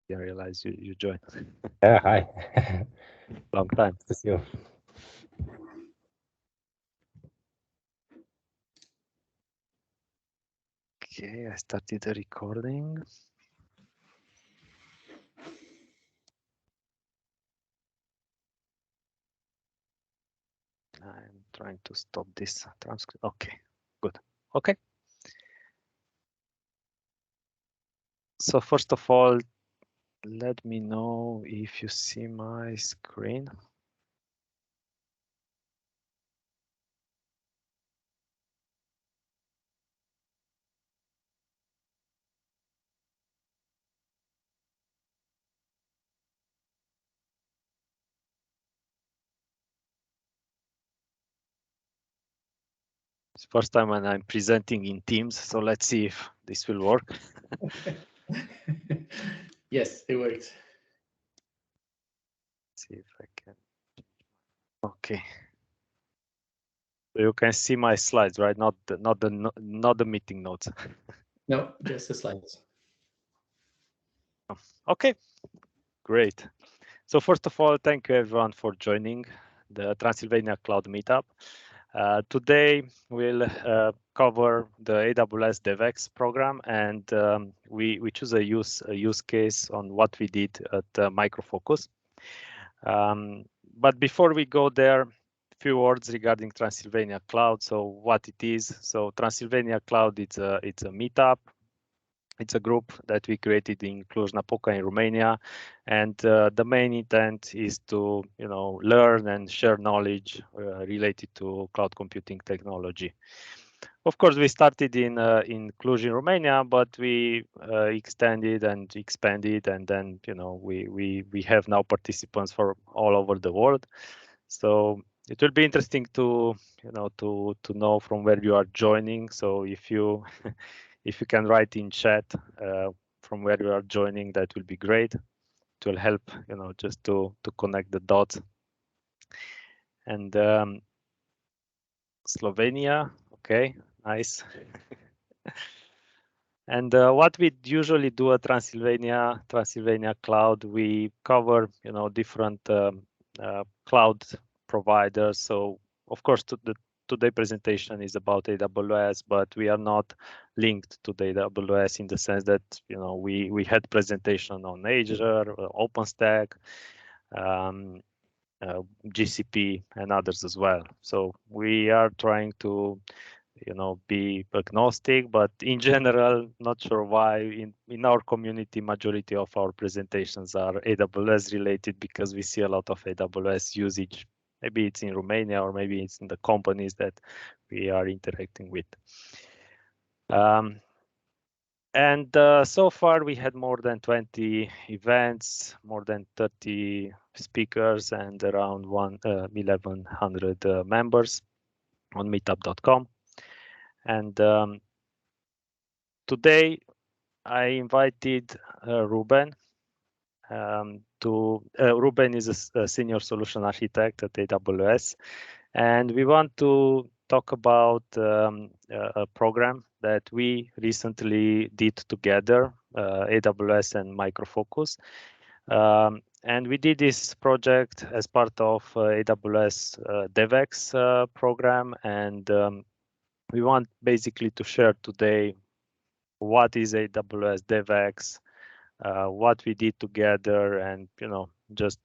Didn't realize you joined. Yeah, hi. Long time. Nice to see you. Okay, I started the recording. I'm trying to stop this transcript. Okay, good. Okay. So first of all, let me know if you see my screen. It's first time when I'm presenting in Teams, so let's see if this will work. Yes, it works. See if I can. Okay. So you can see my slides, right? Not the meeting notes. No, just the slides. Okay, great. So first of all, thank you everyone for joining the Transylvania Cloud Meetup. Today we'll cover the AWS DevAx program, and we choose a use case on what we did at Micro Focus. But before we go there, few words regarding Transylvania Cloud. So what it is. So Transylvania Cloud, it's a meetup. It's a group that we created in Cluj-Napoca in Romania, and the main intent is to learn and share knowledge related to cloud computing technology. Of course, we started in Cluj in Romania, but we extended and expanded, and then we have now participants from all over the world. So it will be interesting to to know from where you are joining. So if you if you can write in chat from where you are joining, that will be great. It will help just to connect the dots. And Slovenia, okay, nice. And what we usually do at Transylvania Cloud, we cover different cloud providers. So of course, today presentation is about AWS, but we are not linked to the AWS in the sense that we had presentation on Azure, OpenStack, GCP, and others as well. So we are trying to be agnostic, but in general, not sure why in our community, majority of our presentations are AWS related because we see a lot of AWS usage. Maybe it's in Romania or maybe it's in the companies that we are interacting with. And so far we had more than 20 events, more than 30 speakers, and around 1,100 members on meetup.com. And today I invited Ruben. Ruben is a senior solution architect at AWS, and we want to talk about a program that we recently did together, AWS and Micro Focus. And we did this project as part of AWS DevAx program, and we want basically to share today what is AWS DevAx, what we did together, and just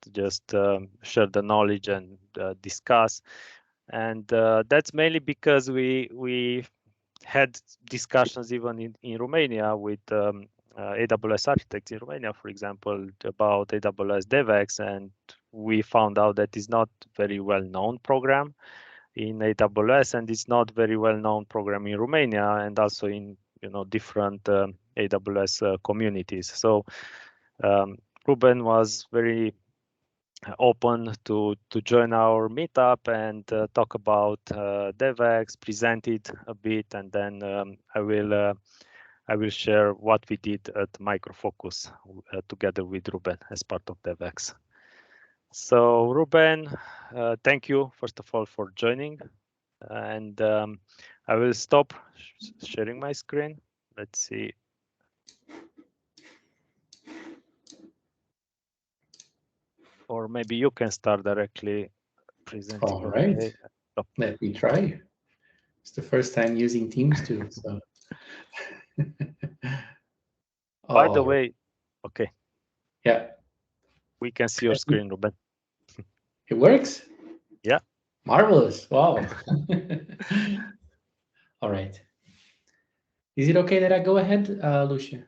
share the knowledge and discuss. And that's mainly because we had discussions even in Romania with AWS architects in Romania, for example, about AWS DevAx, and we found out that it's not very well known program in AWS, and it's not very well known program in Romania, and also in different AWS communities. So Ruben was very open to join our meetup and talk about DevAx, present it a bit, and then I will share what we did at Micro Focus together with Ruben as part of DevAx. So Ruben, thank you first of all for joining, and I will stop sharing my screen. Let's see. or maybe you can start directly presenting. All right. Okay. Let me try. It's the first time using Teams too. So. By the way, okay. Yeah. We can see your screen, Ruben. It works? Yeah. Marvelous. Wow. All right. Is it okay that I go ahead, Lucia?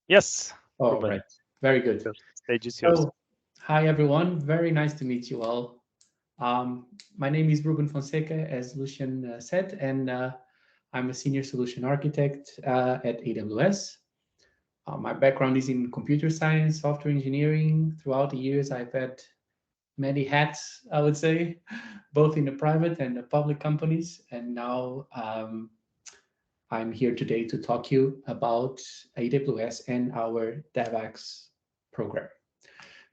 Yes. All Ruben. right. Very good. The stage is yours. So, hi, everyone. Very nice to meet you all. My name is Ruben Fonseca, as Lucian said, and I'm a senior solution architect at AWS. My background is in computer science, software engineering. Throughout the years, I've had many hats, I would say, both in the private and the public companies. And now I'm here today to talk to you about AWS and our DevAx program.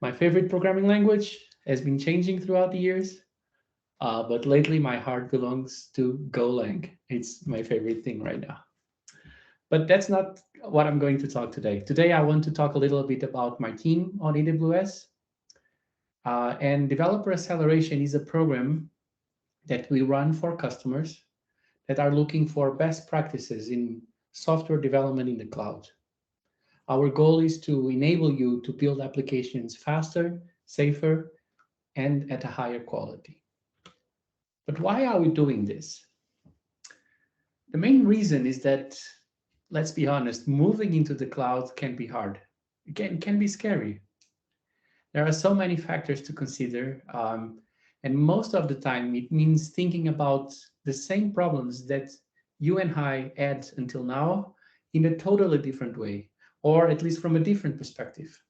My favorite programming language has been changing throughout the years, but lately my heart belongs to Golang. It's my favorite thing right now. But that's not what I'm going to talk today. Today, I want to talk a little bit about my team on AWS. And Developer Acceleration is a program that we run for customers that are looking for best practices in software development in the cloud. Our goal is to enable you to build applications faster, safer, and at a higher quality. But why are we doing this? The main reason is that, let's be honest, moving into the cloud can be hard. It can be scary. There are so many factors to consider, and most of the time it means thinking about the same problems that you and I had until now in a totally different way, or at least from a different perspective.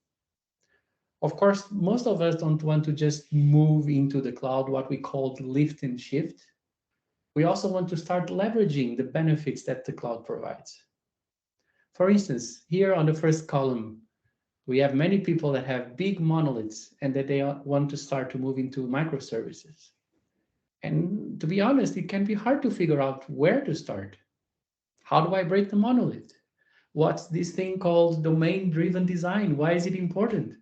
Of course, most of us don't want to just move into the cloud, what we call lift and shift. We also want to start leveraging the benefits that the cloud provides. For instance, here on the first column, we have many people that have big monoliths and that they want to start to move into microservices. And to be honest, it can be hard to figure out where to start. How do I break the monolith? What's this thing called domain-driven design? Why is it important?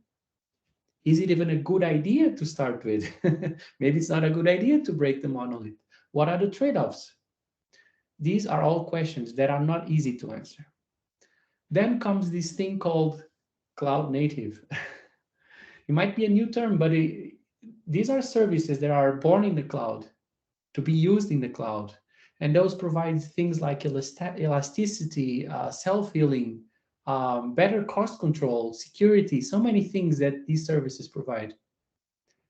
Is it even a good idea to start with? Maybe it's not a good idea to break the monolith. What are the trade-offs? These are all questions that are not easy to answer. Then comes this thing called cloud native. It might be a new term, but these are services that are born in the cloud to be used in the cloud. And those provide things like elasticity, self-healing, better cost control, security, so many things that these services provide.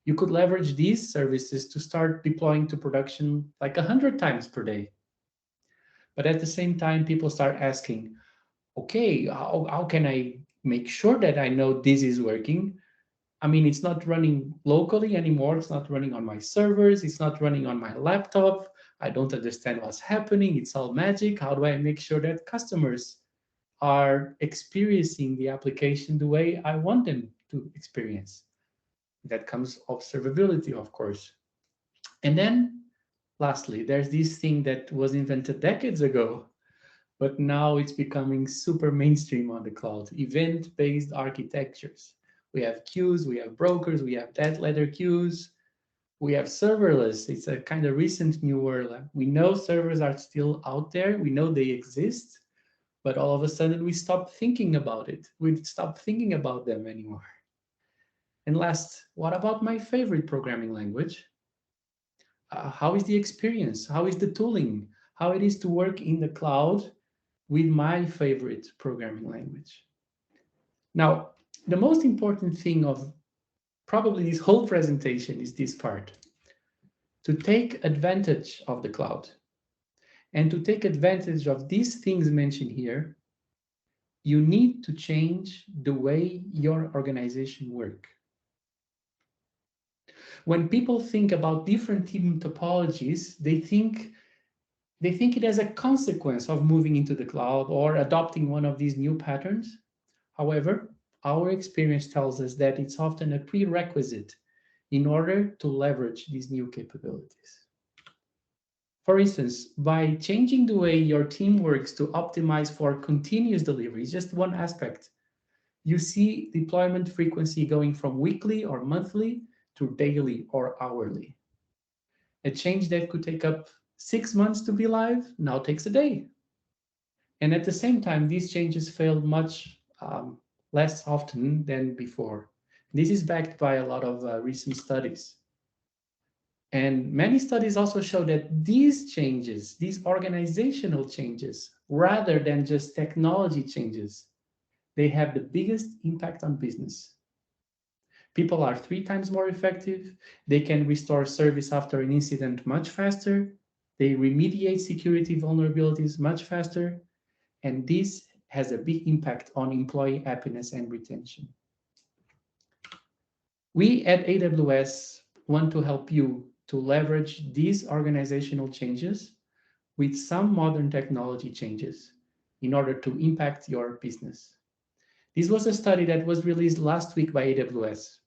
You could leverage these services to start deploying to production like 100 times per day. But at the same time, people start asking, okay, how can I make sure that I know this is working? I mean, it's not running locally anymore. It's not running on my servers. It's not running on my laptop. I don't understand what's happening. It's all magic. How do I make sure that customers are experiencing the application the way I want them to experience? That comes observability, of course. And then, lastly, there's this thing that was invented decades ago, but now it's becoming super mainstream on the cloud, event-based architectures. We have queues, we have brokers, we have dead letter queues, we have serverless. It's a kind of recent new world. We know servers are still out there, we know they exist, but all of a sudden we stop thinking about it. We stop thinking about them anymore. And last, what about my favorite programming language? How is the experience? How is the tooling? How it is to work in the cloud with my favorite programming language? Now, the most important thing of probably this whole presentation is this part. To take advantage of the cloud and to take advantage of these things mentioned here, you need to change the way your organization works. When people think about different team topologies, they think it as a consequence of moving into the cloud or adopting one of these new patterns. However, our experience tells us that it's often a prerequisite in order to leverage these new capabilities. For instance, by changing the way your team works to optimize for continuous delivery, just one aspect, you see deployment frequency going from weekly or monthly to daily or hourly. A change that could take up 6 months to be live now takes a day. And at the same time, these changes fail much less often than before. This is backed by a lot of recent studies. And many studies also show that these changes, these organizational changes, rather than just technology changes, they have the biggest impact on business. People are 3 times more effective. They can restore service after an incident much faster. They remediate security vulnerabilities much faster. And this has a big impact on employee happiness and retention. We at AWS want to help you to leverage these organizational changes with some modern technology changes in order to impact your business. This was a study that was released last week by AWS,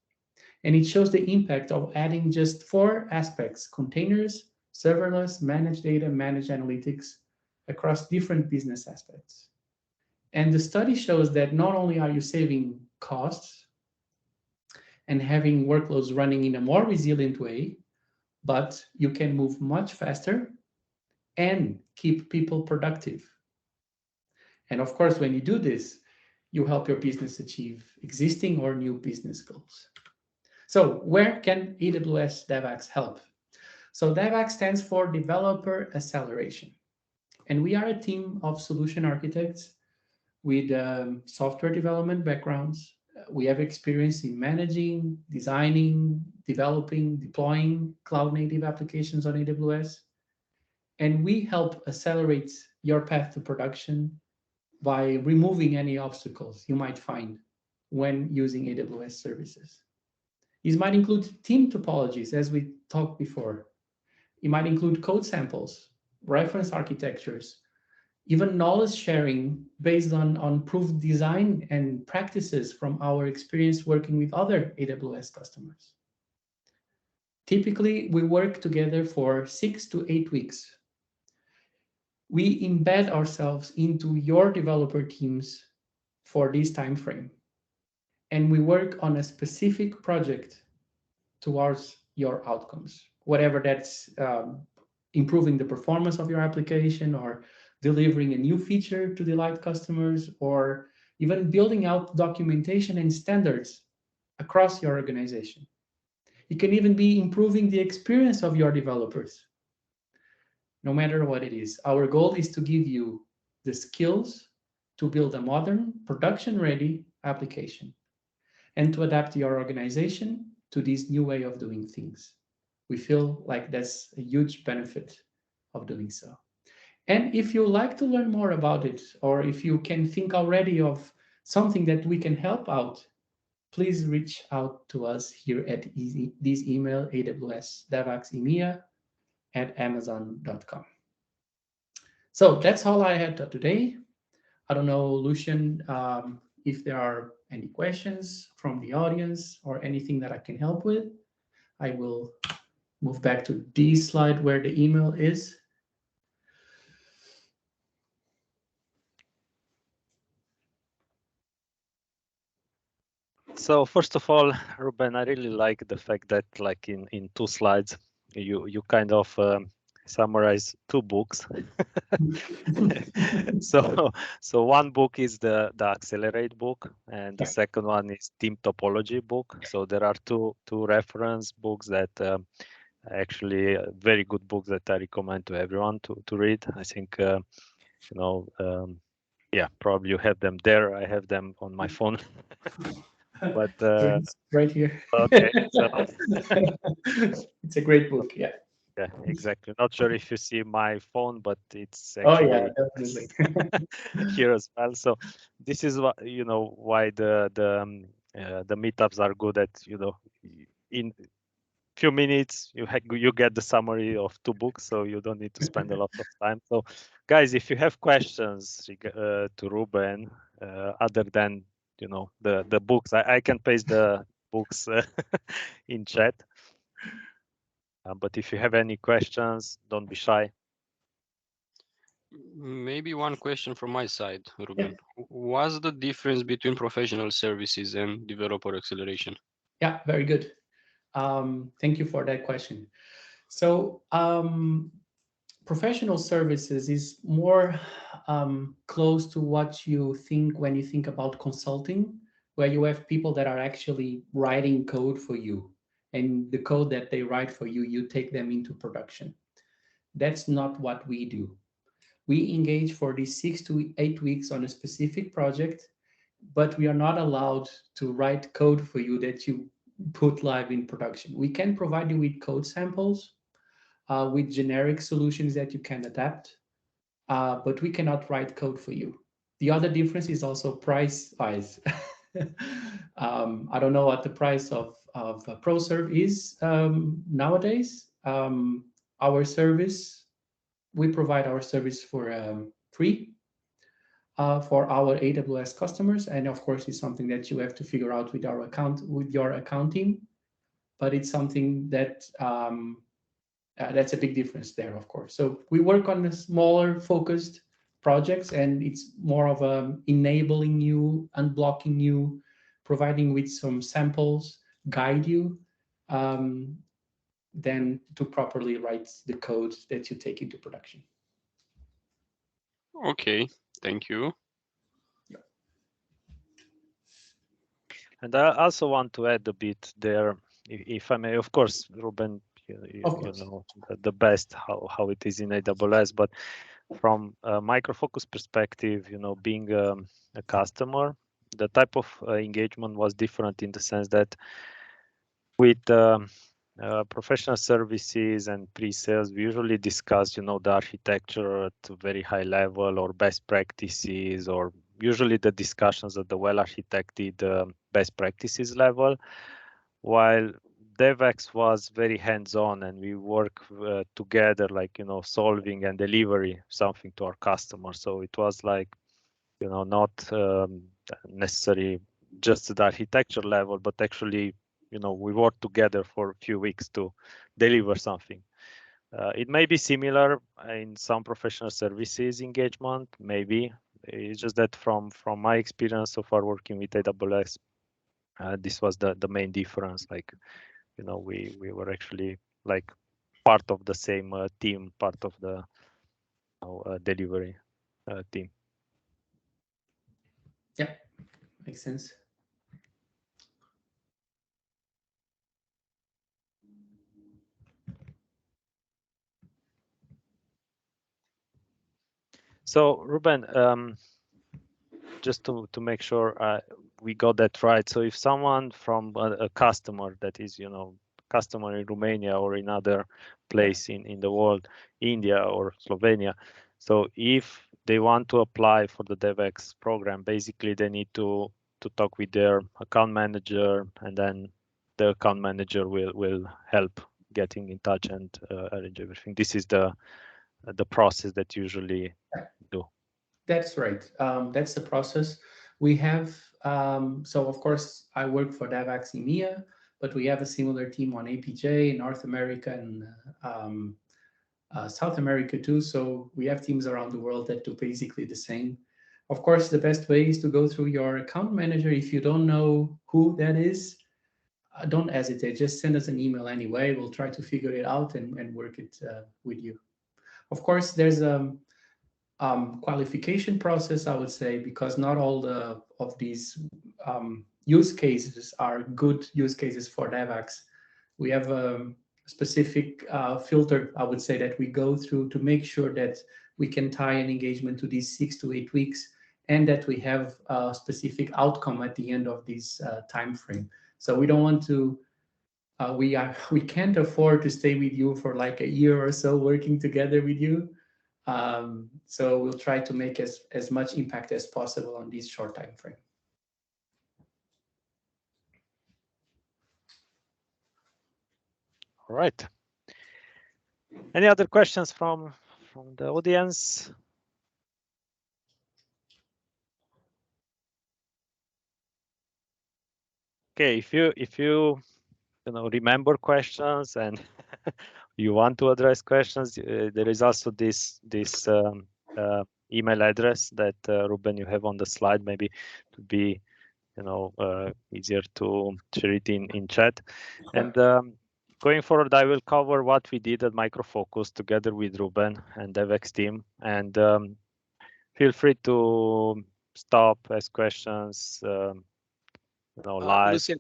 and it shows the impact of adding just 4 aspects: containers, serverless, managed data, managed analytics, across different business aspects. And the study shows that not only are you saving costs and having workloads running in a more resilient way, but you can move much faster and keep people productive. And of course, when you do this, you help your business achieve existing or new business goals. So where can AWS DevAx help? So DevAx stands for Developer Acceleration. And we are a team of solution architects with software development backgrounds. We have experience in managing, designing, developing, deploying cloud-native applications on AWS. And we help accelerate your path to production by removing any obstacles you might find when using AWS services. These might include team topologies, as we talked before. It might include code samples, reference architectures, even knowledge sharing based on proved design and practices from our experience working with other AWS customers. Typically, we work together for 6 to 8 weeks. We embed ourselves into your developer teams for this time frame, and we work on a specific project towards your outcomes, whatever that's improving the performance of your application, or delivering a new feature to delight customers, or even building out documentation and standards across your organization. It can even be improving the experience of your developers. No matter what it is, our goal is to give you the skills to build a modern, production-ready application and to adapt your organization to this new way of doing things. We feel like that's a huge benefit of doing so. And if you like to learn more about it, or if you can think already of something that we can help out, please reach out to us here at this email, awsdevaxemea@amazon.com. So that's all I had today. I don't know, Lucian, if there are any questions from the audience or anything that I can help with. I will move back to this slide where the email is. So first of all, Ruben, I really like the fact that, like, in 2 slides, you kind of summarize 2 books. so one book is the Accelerate book, and the second one is Team Topology book. So there are two reference books that actually very good books that I recommend to everyone to read. I think yeah, probably you have them there. I have them on my phone. But right here. Okay, so it's a great book. Yeah. Yeah, exactly. Not sure if you see my phone, but it's actually definitely here as well. So this is what why the meetups are good at in few minutes you get the summary of 2 books, so you don't need to spend a lot of time. So guys, if you have questions to Ruben, other than the books, I can paste the books in chat. But if you have any questions, don't be shy. Maybe one question from my side, Ruben. Yeah. What's the difference between professional services and developer acceleration? Yeah, very good. Thank you for that question. So professional services is more close to what you think when you think about consulting, where you have people that are actually writing code for you, and the code that they write for you, you take them into production. That's not what we do. We engage for these 6 to 8 weeks on a specific project, but we are not allowed to write code for you that you put live in production. We can provide you with code samples, with generic solutions that you can adapt, but we cannot write code for you. The other difference is also price-wise. I don't know what the price of ProServe is nowadays. Our service, we provide our service for free for our AWS customers, and of course, it's something that you have to figure out with your account team. But it's something that that's a big difference there, of course. So we work on the smaller, focused projects, and it's more of enabling you, unblocking you, providing with some samples, guide you, than to properly write the code that you take into production. Okay, thank you. Yeah. And I also want to add a bit there, if I may. Of course, Ruben, you know the best how it is in AWS, but from a Micro Focus perspective, you know, being a customer, the type of engagement was different in the sense that with professional services and pre-sales, we usually discuss, you know, the architecture at a very high level or best practices, or usually the discussions at the well-architected best practices level, while DevAx was very hands-on, and we work together, like, you know, solving and delivery something to our customers. So it was like, you know, not necessarily just at the architecture level, but actually, you know, we worked together for a few weeks to deliver something. It may be similar in some professional services engagement, maybe. It's just that from my experience so far working with AWS, this was the main difference. Like, you know, we were actually like part of the same team, part of the delivery team. Yeah, makes sense. So Ruben, just to make sure we got that right. So if someone from a customer that is, you know, customer in Romania or in other place in the world, India or Slovenia, so if they want to apply for the DevAx program, basically they need to talk with their account manager, and then the account manager will help getting in touch and arrange everything. This is the process that usually do. That's right. That's the process. We have, so of course, I work for DevAx EMEA, but we have a similar team on APJ, North America, and South America too. So we have teams around the world that do basically the same. Of course, the best way is to go through your account manager. If you don't know who that is, don't hesitate. Just send us an email anyway. We'll try to figure it out and work it with you. Of course, there's a qualification process, I would say, because not all of these use cases are good use cases for DevAx. We have a specific filter, I would say, that we go through to make sure that we can tie an engagement to these 6 to 8 weeks, and that we have a specific outcome at the end of this time frame. So we don't want to, we can't afford to stay with you for like a year or so working together with you. So we'll try to make as much impact as possible on this short time frame. All right. Any other questions from the audience? Okay, if you know, remember questions and you want to address questions, there is also this email address that Ruben, you have on the slide. Maybe to be easier to share it in chat. And going forward, I will cover what we did at Micro Focus together with Ruben and DevAx team. And feel free to stop, ask questions, live. Lucian,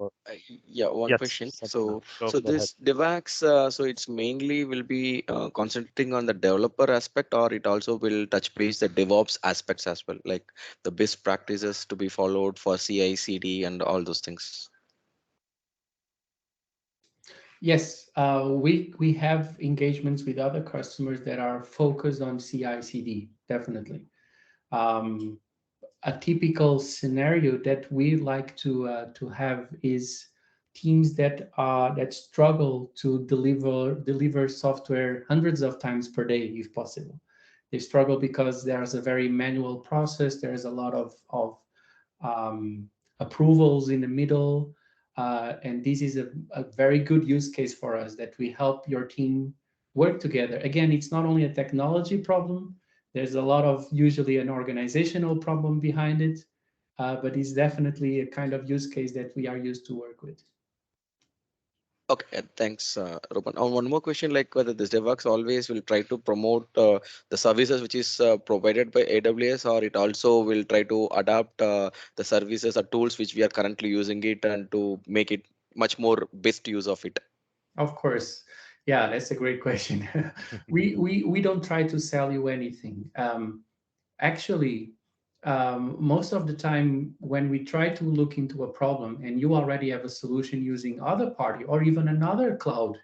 yeah, one Yes, question. Sabrina, So go this ahead. DevAx, so it's mainly will be concentrating on the developer aspect, or it also will touch base the DevOps aspects as well, like the best practices to be followed for CI/CD and all those things. Yes, we have engagements with other customers that are focused on CI/CD, definitely. A typical scenario that we like to have is teams that struggle to deliver software hundreds of times per day, if possible. They struggle because there's a very manual process. There's a lot of approvals in the middle. And this is a very good use case for us, that we help your team work together. Again, it's not only a technology problem, there's a lot of usually an organizational problem behind it, but it's definitely a kind of use case that we are used to work with. Okay, thanks, Ruben. One more question, like whether this DevOps always will try to promote the services which is provided by AWS, or it also will try to adapt the services or tools which we are currently using it and to make it much more best use of it. Of course. Yeah, that's a great question. we don't try to sell you anything. Actually, most of the time when we try to look into a problem and you already have a solution using other party or even another cloud,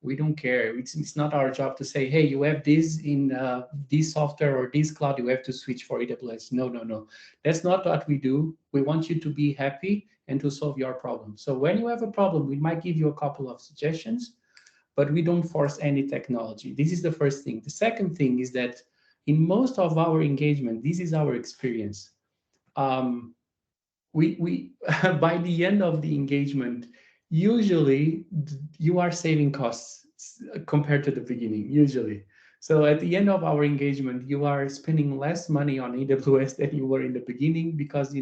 we don't care. It's not our job to say, hey, you have this in this software or this cloud, you have to switch for AWS. No, no, no. That's not what we do. We want you to be happy and to solve your problem. So when you have a problem, we might give you a couple of suggestions, but we don't force any technology. This is the first thing. The second thing is that in most of our engagement, this is our experience. We by the end of the engagement, usually you are saving costs compared to the beginning, usually. So at the end of our engagement, you are spending less money on AWS than you were in the beginning, because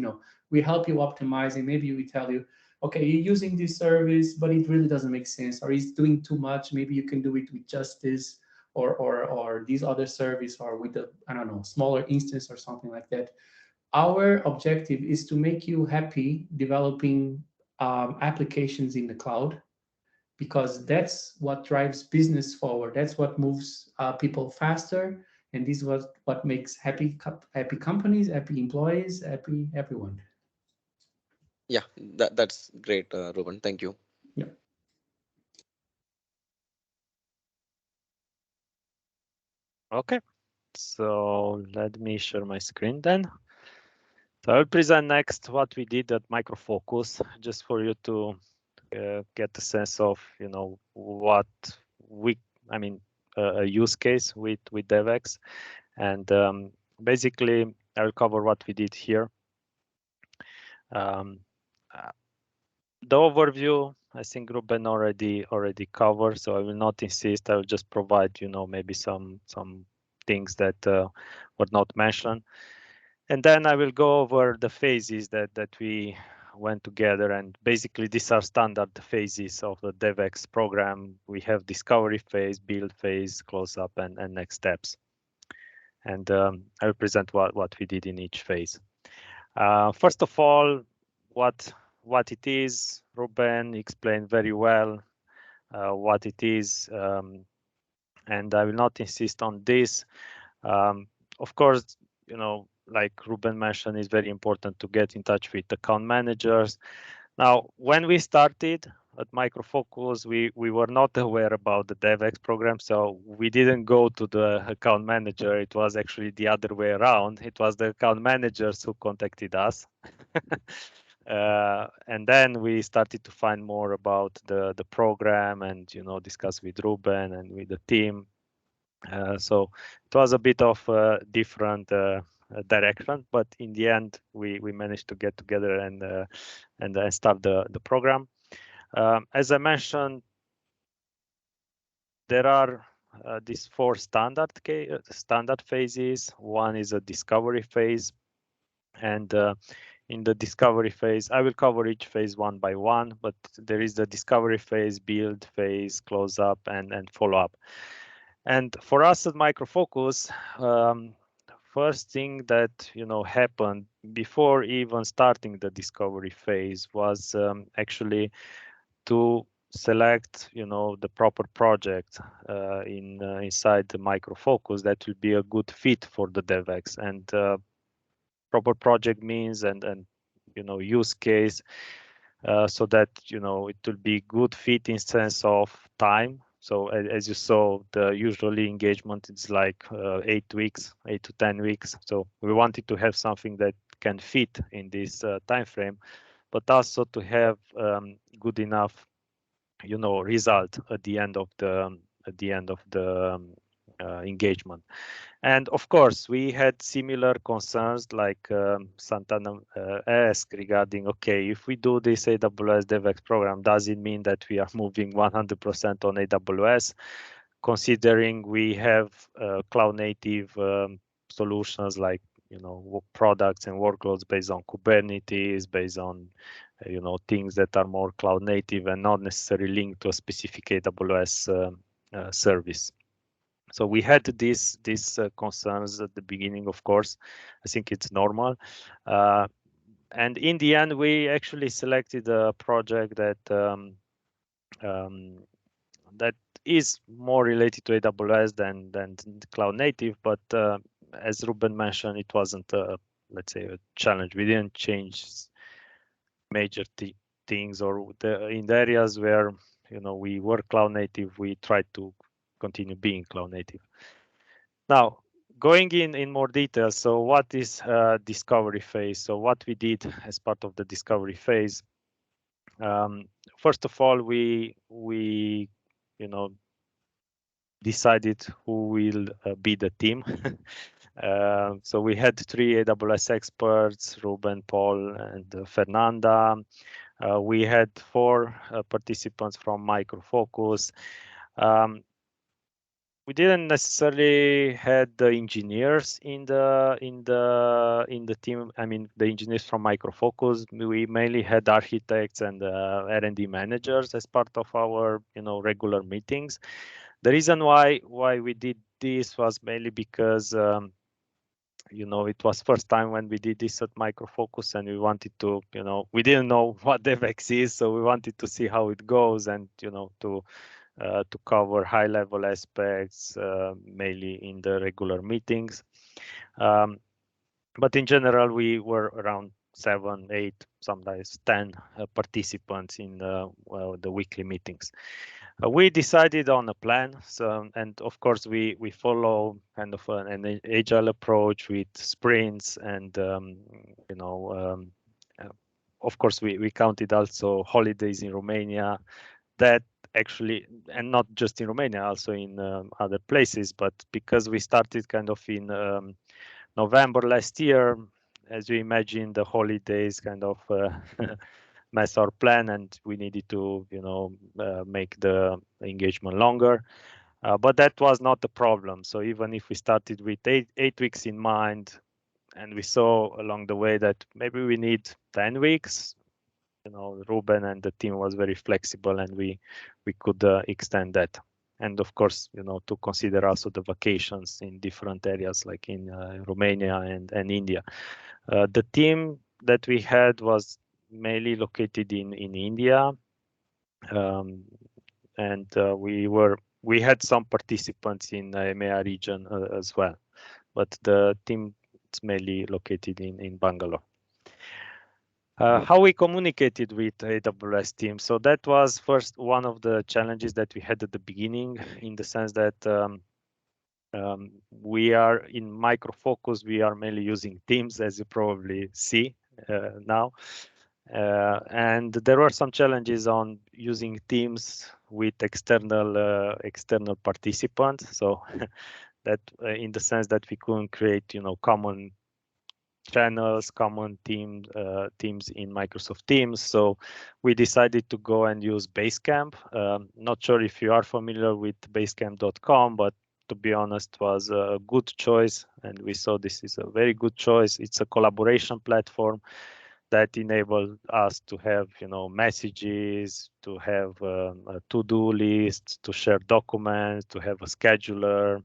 we help you optimize, and maybe we tell you, okay, you're using this service, but it really doesn't make sense, or it's doing too much. Maybe you can do it with just this or this other service, or with a, I don't know, smaller instance or something like that. Our objective is to make you happy developing applications in the cloud, because that's what drives business forward. That's what moves people faster, and this is what makes happy companies, happy employees, happy everyone. Yeah, that's great, Ruben. Thank you. Yeah. Okay, so let me share my screen then. So I'll present next what we did at Micro Focus, just for you to get a sense of, what a use case with DevAx. And basically, I'll cover what we did here. The overview, I think Ruben already covered, so I will not insist. I will just provide, maybe some things that were not mentioned. And then I will go over the phases that we went together. And basically, these are standard phases of the DevAx program. We have discovery phase, build phase, close up, and next steps. And I will present what we did in each phase. First of all, what it is, Ruben explained very well what it is. And I will not insist on this. Of course, like Ruben mentioned, it's very important to get in touch with account managers. Now, when we started at Micro Focus, we were not aware about the DevAx program, so we didn't go to the account manager. It was actually the other way around. It was the account managers who contacted us. And then we started to find more about the program and, discuss with Ruben and with the team. So it was a bit of a different direction, but in the end, we managed to get together and start the program. As I mentioned, there are these four standard phases. One is a discovery phase, and in the discovery phase. I will cover each phase one by one, but there is the discovery phase, build phase, close up, and follow up. And for us at Micro Focus, first thing that happened before even starting the discovery phase was actually to select the proper project inside the Micro Focus that will be a good fit for the DevAx. And proper project means and use case so that it will be good fit in sense of time. So as you saw, the usually engagement is like 8 weeks, 8 to 10 weeks. So we wanted to have something that can fit in this time frame, but also to have good enough result at the end of the engagement. And of course, we had similar concerns like Santana asked regarding, okay, if we do this AWS DevAx program, does it mean that we are moving 100% on AWS, considering we have cloud native solutions like products and workloads based on Kubernetes, based on things that are more cloud native and not necessarily linked to a specific AWS service. So we had these concerns at the beginning, of course. I think it's normal. And in the end, we actually selected a project that that is more related to AWS than cloud native. But as Ruben mentioned, it wasn't let's say a challenge. We didn't change major things, or in the areas where we were cloud native, we tried to continue being cloud native. Now, going in more detail, so what is discovery phase? So what we did as part of the discovery phase, first of all, we decided who will be the team. So we had 3 AWS experts, Ruben, Paul, and Fernanda. We had 4 participants from Micro Focus. We didn't necessarily had the engineers in the team. I mean, the engineers from Micro Focus. We mainly had architects and R&D managers as part of our regular meetings. The reason why we did this was mainly because it was first time when we did this at Micro Focus, and we wanted to we didn't know what DevAx is, so we wanted to see how it goes and to cover high-level aspects, mainly in the regular meetings. But in general, we were around 7, 8, sometimes 10 participants in the weekly meetings. We decided on a plan, and of course, we follow kind of an agile approach with sprints, and of course, we counted also holidays in Romania. That actually, and not just in Romania, also in other places, but because we started kind of in November last year, as you imagine, the holidays kind of mess our plan, and we needed to make the engagement longer, but that was not the problem. So even if we started with 8 weeks in mind, and we saw along the way that maybe we need 10 weeks, Ruben and the team was very flexible, and we could extend that. And of course, to consider also the vacations in different areas like in Romania and India. The team that we had was mainly located in India, and we had some participants in the EMEA region as well, but the team is mainly located in Bangalore. How we communicated with AWS team. So that was first one of the challenges that we had at the beginning, in the sense that we are in Micro Focus, we are mainly using Teams, as you probably see now. And there were some challenges on using Teams with external participants. So that in the sense that we couldn't create common channels, common teams in Microsoft Teams. So we decided to go and use Basecamp. Not sure if you are familiar with basecamp.com, but to be honest, was a good choice, and we saw this is a very good choice. It's a collaboration platform that enable us to have, messages, to have a to-do list, to share documents, to have a scheduler,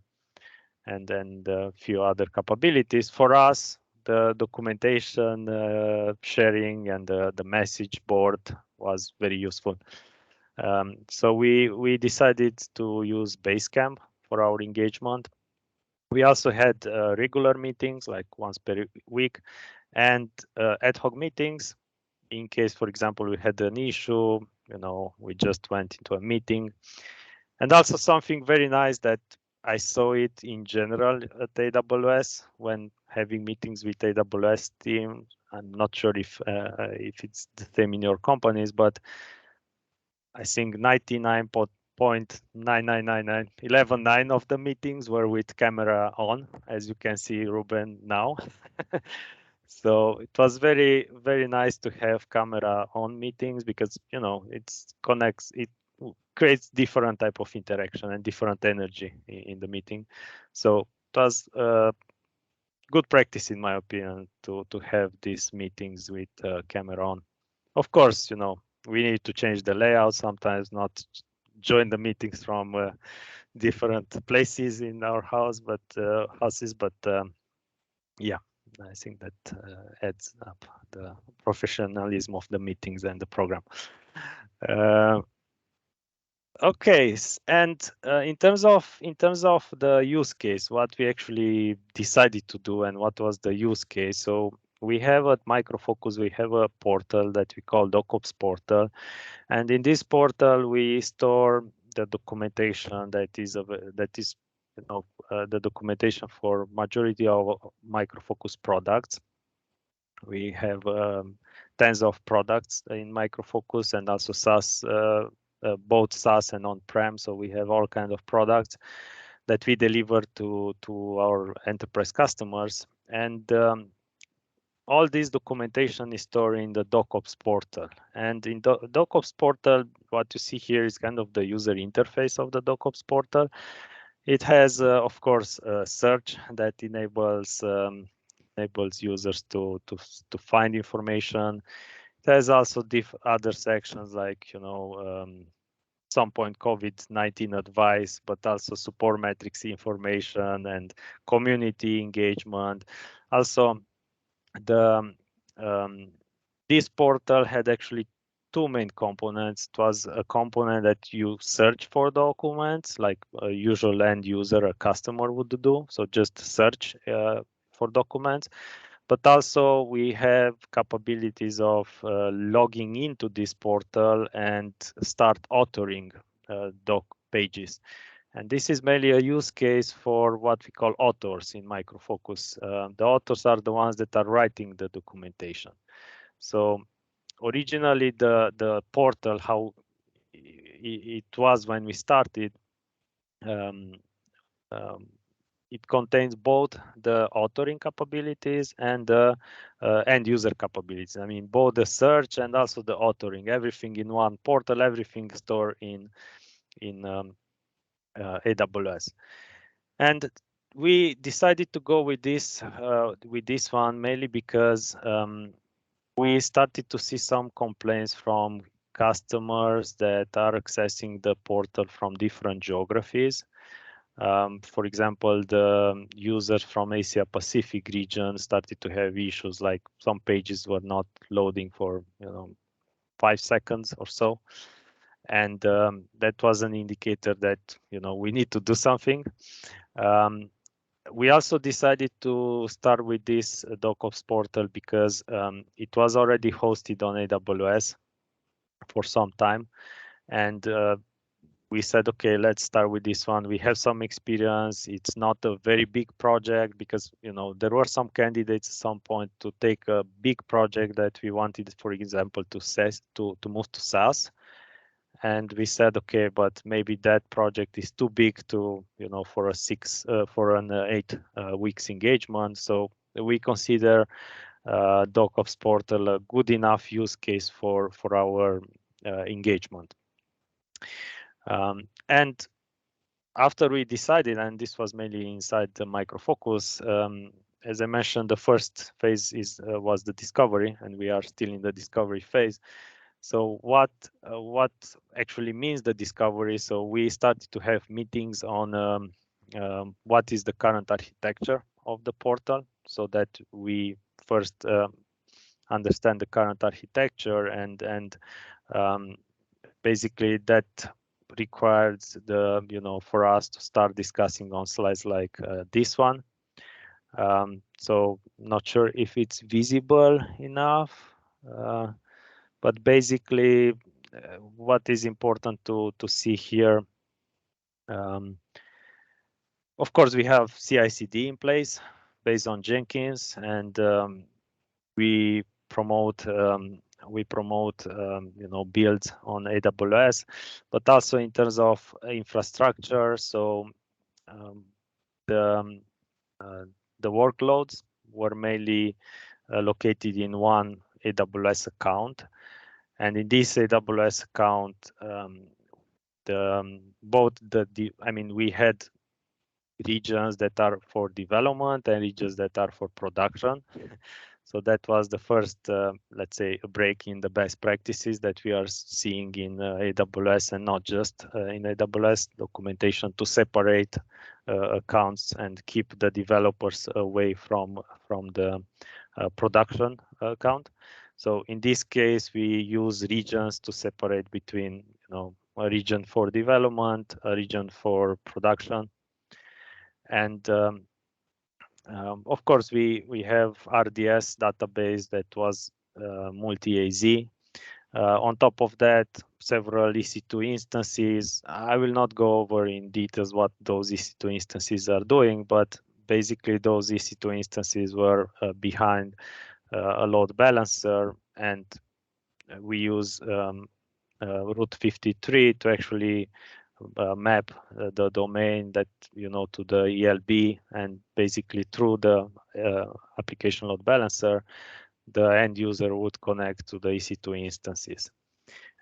and then a few other capabilities. For us, the documentation sharing and the message board was very useful. So we decided to use Basecamp for our engagement. We also had regular meetings, like once per week, and ad hoc meetings. In case, for example, we had an issue, we just went into a meeting. And also something very nice that I saw it in general at AWS when having meetings with AWS team. I'm not sure if it's the same in your companies, but I think 99.9999119 of the meetings were with camera on, as you can see, Ruben, now. So it was very, very nice to have camera on meetings because, it creates different type of interaction and different energy in the meeting. So it was good practice, in my opinion, to have these meetings with camera on. Of course, we need to change the layout sometimes, not join the meetings from different places in our houses, but yeah, I think that adds up the professionalism of the meetings and the program. Okay, and in terms of the use case, what we actually decided to do and what was the use case. So we have at Micro Focus, we have a portal that we call DocOps portal, and in this portal we store the documentation that is the documentation for majority of Micro Focus products. We have tens of products in Micro Focus and also SaaS. Both SaaS and on-prem, so we have all kinds of products that we deliver to our enterprise customers, and all this documentation is stored in the DocOps portal. And in the DocOps portal, what you see here is kind of the user interface of the DocOps portal. It has, of course, a search that enables users to find information. It has also other sections like some point COVID-19 advice, but also support metrics information and community engagement. Also, this portal had actually two main components. It was a component that you search for documents, like a usual end user, a customer would do. So just search for documents. But also we have capabilities of logging into this portal and start authoring doc pages. And this is mainly a use case for what we call authors in Micro Focus. The authors are the ones that are writing the documentation. So originally the portal, how it was when we started, it contains both the authoring capabilities and the end user capabilities. I mean, both the search and also the authoring, everything in one portal, everything stored in AWS. And we decided to go with this one mainly because we started to see some complaints from customers that are accessing the portal from different geographies. For example, the users from Asia Pacific region started to have issues, like some pages were not loading for 5 seconds or so, and that was an indicator that we need to do something. We also decided to start with this DocOps portal because it was already hosted on AWS for some time, and we said, okay, let's start with this one. We have some experience. It's not a very big project because there were some candidates at some point to take a big project that we wanted, for example, to move to SaaS. And we said, okay, but maybe that project is too big to for an 8 weeks engagement. So we consider DocOps portal a good enough use case for our engagement. And after we decided, and this was mainly inside the Micro Focus, as I mentioned, the first phase was the discovery, and we are still in the discovery phase. So what actually means the discovery? So we started to have meetings on what is the current architecture of the portal, so that we first understand the current architecture, and basically that requires for us to start discussing on slides like this one. So not sure if it's visible enough, but basically what is important to see here, of course we have CI/CD in place based on Jenkins, and we promote builds on AWS, but also in terms of infrastructure. So the workloads were mainly located in one AWS account, and in this AWS account, we had regions that are for development and regions that are for production. So that was the first, let's say, a break in the best practices that we are seeing in AWS, and not just in AWS documentation, to separate accounts and keep the developers away from the production account. So in this case, we use regions to separate between, a region for development, a region for production, and of course, we have RDS database that was multi-AZ. On top of that, several EC2 instances. I will not go over in details what those EC2 instances are doing, but basically those EC2 instances were behind a load balancer, and we use Route 53 to actually map the domain that to the ELB, and basically through the application load balancer, the end user would connect to the EC2 instances.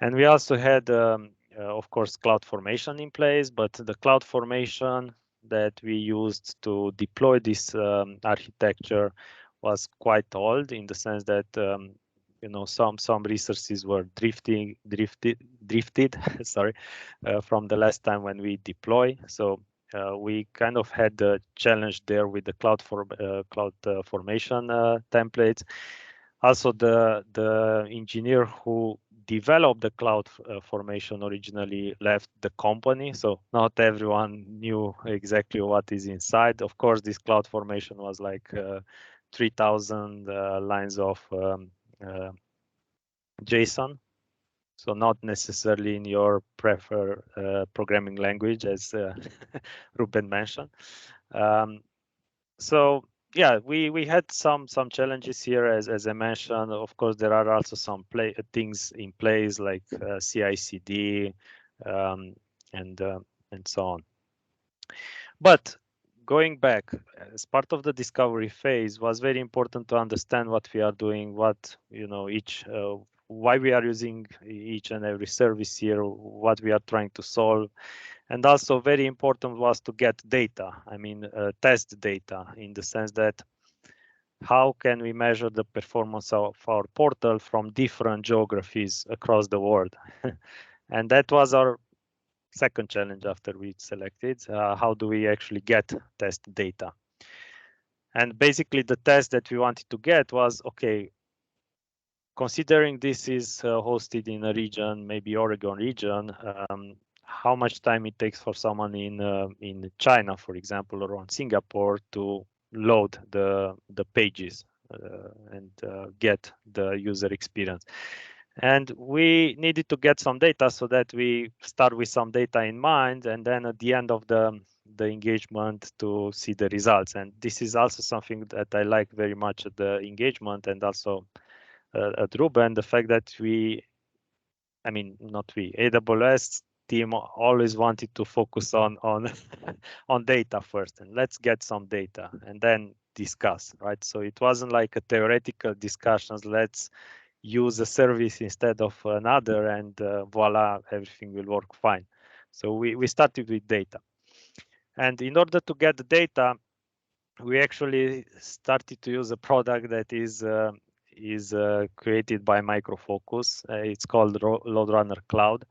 And we also had, of course, CloudFormation in place, but the CloudFormation that we used to deploy this architecture was quite old, in the sense that some resources were drifted sorry, from the last time when we deploy. So we kind of had the challenge there with the CloudFormation templates. Also, the engineer who developed the CloudFormation originally left the company, so not everyone knew exactly what is inside. Of course, this CloudFormation was like 3,000 lines of JSON, so not necessarily in your preferred programming language, as Ruben mentioned. So yeah, we had some challenges here, as I mentioned. Of course, there are also some things in place like CI/CD and so on. But going back, as part of the discovery phase, was very important to understand what we are doing, what why we are using each and every service here, what we are trying to solve. And also very important was to get data, test data, in the sense that how can we measure the performance of our portal from different geographies across the world? And that was our second challenge after we selected, how do we actually get test data? And basically the test that we wanted to get was, okay, considering this is hosted in a region, maybe Oregon region, how much time it takes for someone in China, for example, or on Singapore to load the pages and get the user experience. And we needed to get some data, so that we start with some data in mind, and then at the end of the engagement to see the results. And this is also something that I like very much at the engagement, and also at Ruben, the fact that AWS team always wanted to focus on on data first, and let's get some data and then discuss, right? So it wasn't like a theoretical discussions, let's use a service instead of another, and voila, everything will work fine. So we started with data. And in order to get the data, we actually started to use a product that is created by Micro Focus. It's called LoadRunner Cloud.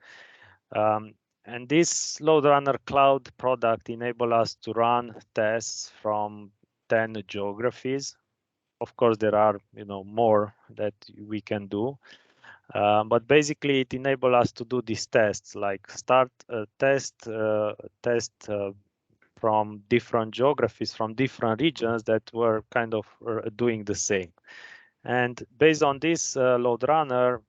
And this LoadRunner Cloud product enables us to run tests from 10 geographies. Of course, there are more that we can do, but basically it enables us to do these tests, like start a test from different geographies, from different regions that were kind of doing the same. And based on this LoadRunner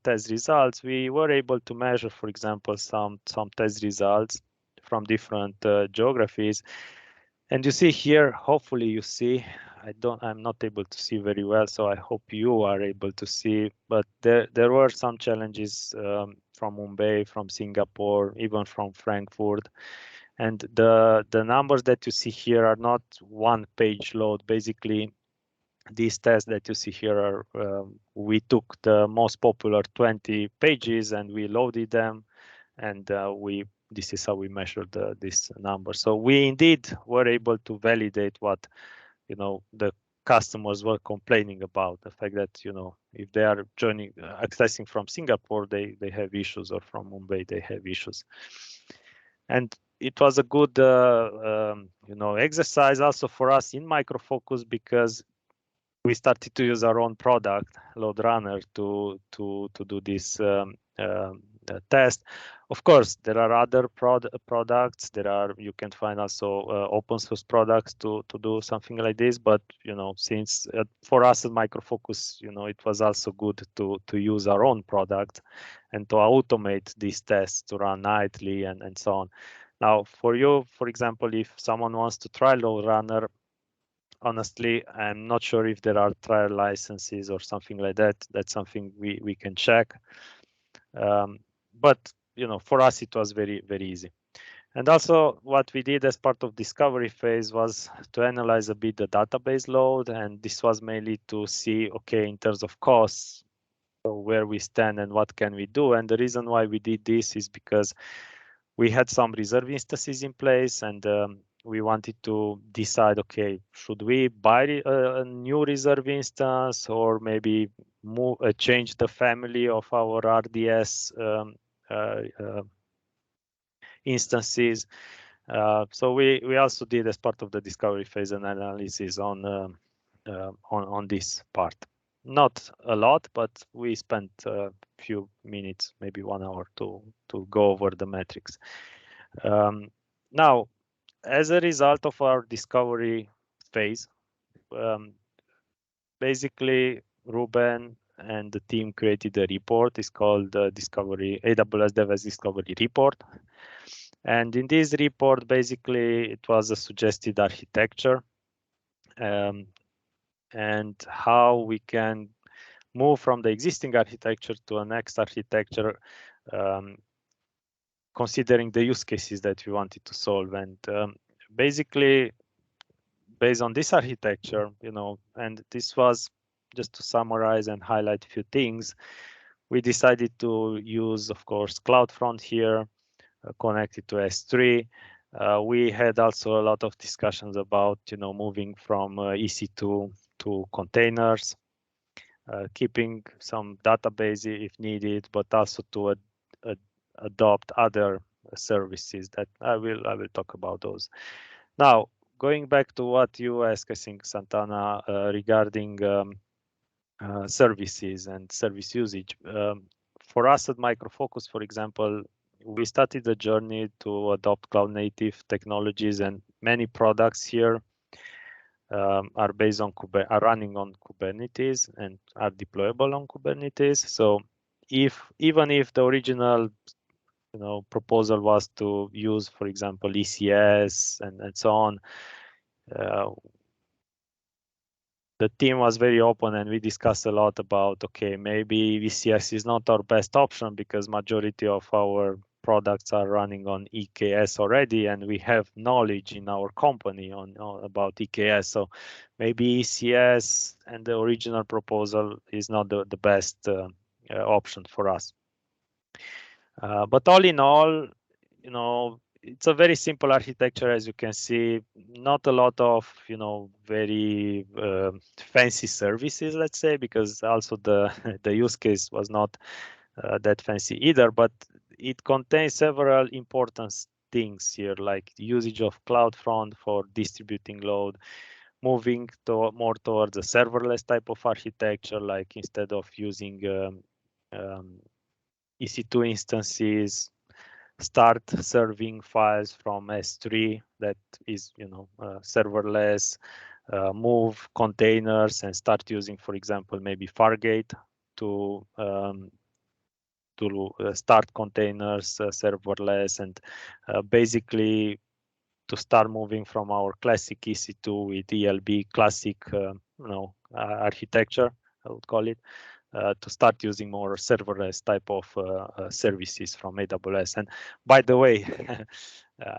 test results, we were able to measure, for example, some test results from different geographies. And you see here, hopefully you see, I'm not able to see very well, so I hope you are able to see, but there were some challenges from Mumbai, from Singapore, even from Frankfurt. And the numbers that you see here are not one page load. Basically, these tests that you see here are, we took the most popular 20 pages and we loaded them, and this is how we measured this number. So we indeed were able to validate what the customers were complaining about, the fact that if they are accessing from Singapore, they have issues, or from Mumbai they have issues. And it was a good exercise also for us in Micro Focus, because we started to use our own product, LoadRunner, to do this test. Of course, there are other products. You can find also open source products to do something like this. But since for us at Micro Focus, it was also good to use our own product and to automate these tests to run nightly and so on. Now, for you, for example, if someone wants to try LoadRunner, honestly, I'm not sure if there are trial licenses or something like that. That's something we can check. But for us, it was very, very easy. And also, what we did as part of discovery phase was to analyze a bit the database load, and this was mainly to see, okay, in terms of costs, so where we stand and what can we do. And the reason why we did this is because we had some reserve instances in place, and we wanted to decide, okay, should we buy a new reserve instance, or maybe change the family of our RDS instances. So we also did, as part of the discovery phase, an analysis on this part. Not a lot, but we spent a few minutes, maybe 1 hour, to go over the metrics. Now, as a result of our discovery phase, basically Ruben and the team created a report. It's called AWS DevAx Discovery Report. And in this report, basically, it was a suggested architecture and how we can move from the existing architecture to a next architecture, considering the use cases that we wanted to solve. And basically, based on this architecture, and this was just to summarize and highlight a few things, we decided to use, of course, CloudFront here, connected to S3. We had also a lot of discussions about, moving from EC2 to containers, keeping some database if needed, but also to adopt other services that I will talk about those. Now, going back to what you asked, I think, Santana, regarding services and service usage. For us at Micro Focus, for example, we started the journey to adopt cloud native technologies, and many products here are based on are running on Kubernetes and are deployable on Kubernetes. So even if the original proposal was to use, for example, ECS and so on, the team was very open, and we discussed a lot about, okay, maybe ECS is not our best option because majority of our products are running on EKS already, and we have knowledge in our company on about EKS. So maybe ECS and the original proposal is not the best option for us. But all in all, it's a very simple architecture, as you can see. Not a lot of very fancy services, let's say, because also the the use case was not that fancy either. But it contains several important things here, like the usage of CloudFront for distributing load, moving more towards a serverless type of architecture, like instead of using EC2 instances, start serving files from S3 that is serverless, move containers and start using, for example, maybe Fargate to start containers serverless, and basically to start moving from our classic EC2 with ELB classic architecture, I would call it, to start using more serverless type of services from AWS. And by the way,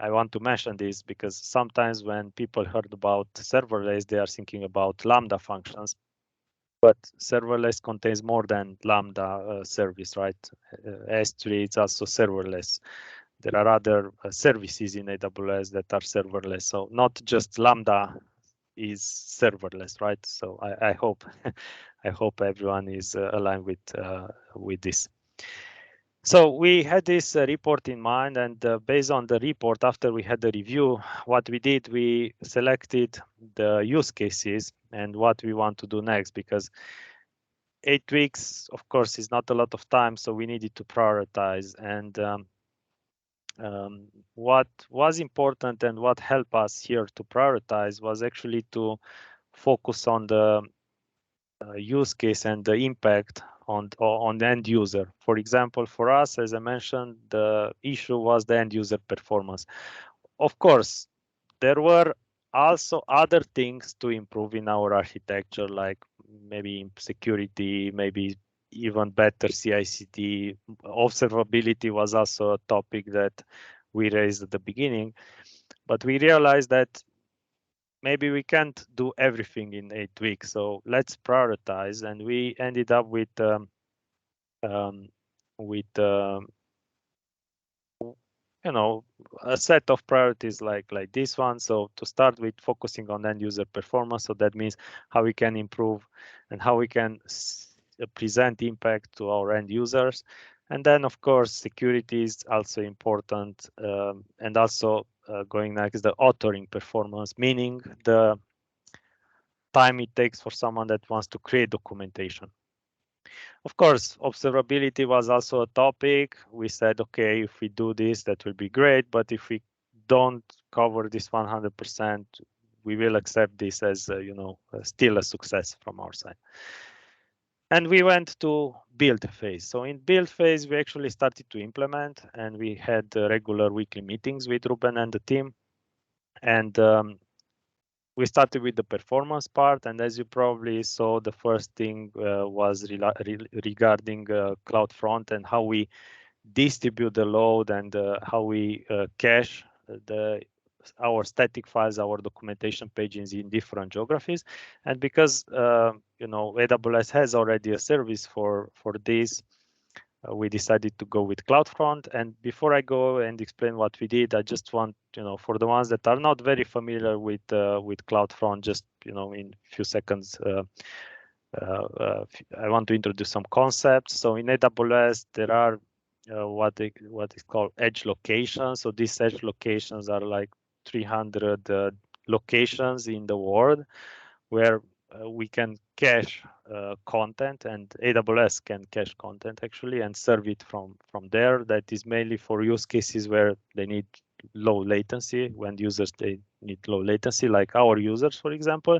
I want to mention this because sometimes when people heard about serverless, they are thinking about Lambda functions. But serverless contains more than Lambda service, right? S3 is also serverless. There are other services in AWS that are serverless. So not just Lambda is serverless, right? So I hope I hope everyone is aligned with this. So we had this report in mind, and based on the report, after we had the review, what we did, we selected the use cases and what we want to do next, because 8 weeks, of course, is not a lot of time, so we needed to prioritize. And what was important and what helped us here to prioritize was actually to focus on the use case and the impact on the end user. For example, for us, as I mentioned, the issue was the end user performance. Of course, there were also other things to improve in our architecture, like maybe security, maybe even better CI/CD. Observability was also a topic that we raised at the beginning, but we realized that maybe we can't do everything in 8 weeks. So let's prioritize, and we ended up with a set of priorities like this one. So to start with, focusing on end user performance. So that means how we can improve and how we can present impact to our end users. And then, of course, security is also important, and also going next, the authoring performance, meaning the time it takes for someone that wants to create documentation. Of course, observability was also a topic. We said, okay, if we do this, that will be great. But if we don't cover this 100%, we will accept this as, still a success from our side. And we went to build phase. So in build phase, we actually started to implement, and we had regular weekly meetings with Ruben and the team. And we started with the performance part, and as you probably saw, the first thing was regarding CloudFront and how we distribute the load and how we cache our static files, our documentation pages in different geographies. And because AWS has already a service for this, we decided to go with CloudFront. And before I go and explain what we did, I just want, for the ones that are not very familiar with CloudFront, just in a few seconds, I want to introduce some concepts. So in AWS, there are what is called edge locations. So these edge locations are like 300 locations in the world where we can cache content, and AWS can cache content actually and serve it from there. That is mainly for use cases where they need low latency. When users, they need low latency, like our users, for example,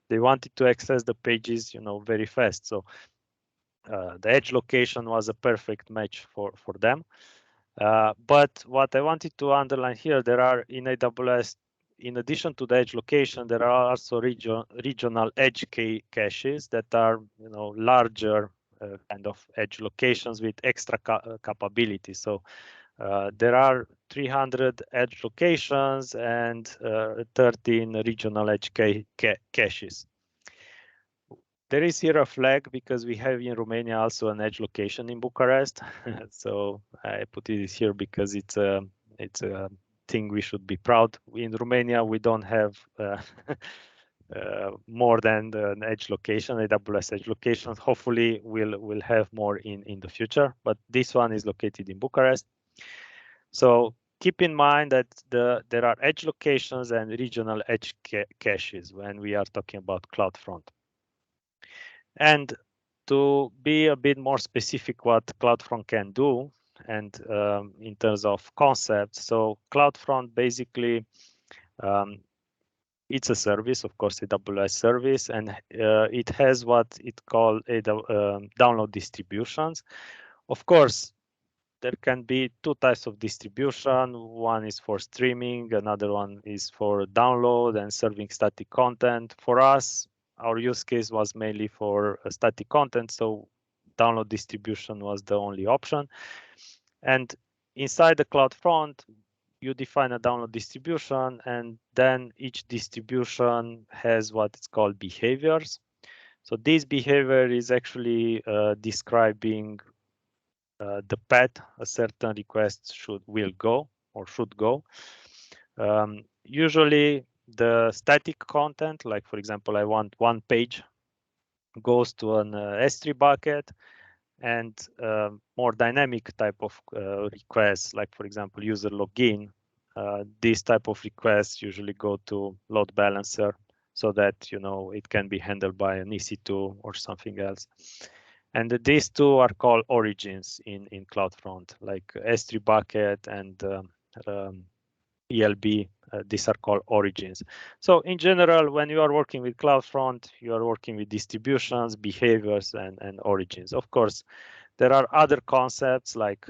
they wanted to access the pages very fast. So the edge location was a perfect match for them. But what I wanted to underline here, there are in AWS, in addition to the edge location, there are also regional edge caches that are larger kind of edge locations with extra capabilities. So there are 300 edge locations and 13 regional edge caches. There is here a flag because we have in Romania also an edge location in Bucharest. So I put it here because it's a thing we should be proud. In Romania, we don't have more than an edge location, AWS edge locations. Hopefully, we'll have more in the future, but this one is located in Bucharest. So keep in mind that there are edge locations and regional edge caches when we are talking about CloudFront. And to be a bit more specific what CloudFront can do, and in terms of concepts, so CloudFront basically it's a service, of course, AWS service, and it has what it called download distributions. Of course, there can be two types of distribution. One is for streaming, another one is for download and serving static content. For us, our use case was mainly for static content, so download distribution was the only option. And inside the CloudFront, you define a download distribution, and then each distribution has what it's called behaviors. So this behavior is actually describing the path a certain request will go or should go. Usually the static content, like for example, I want one page, goes to an S3 bucket, and more dynamic type of requests, like for example, user login, this type of requests usually go to load balancer so that it can be handled by an EC2 or something else. And these two are called origins in CloudFront, like S3 bucket and ELB. These are called origins. So in general, when you are working with CloudFront, you are working with distributions, behaviors, and origins. Of course, there are other concepts like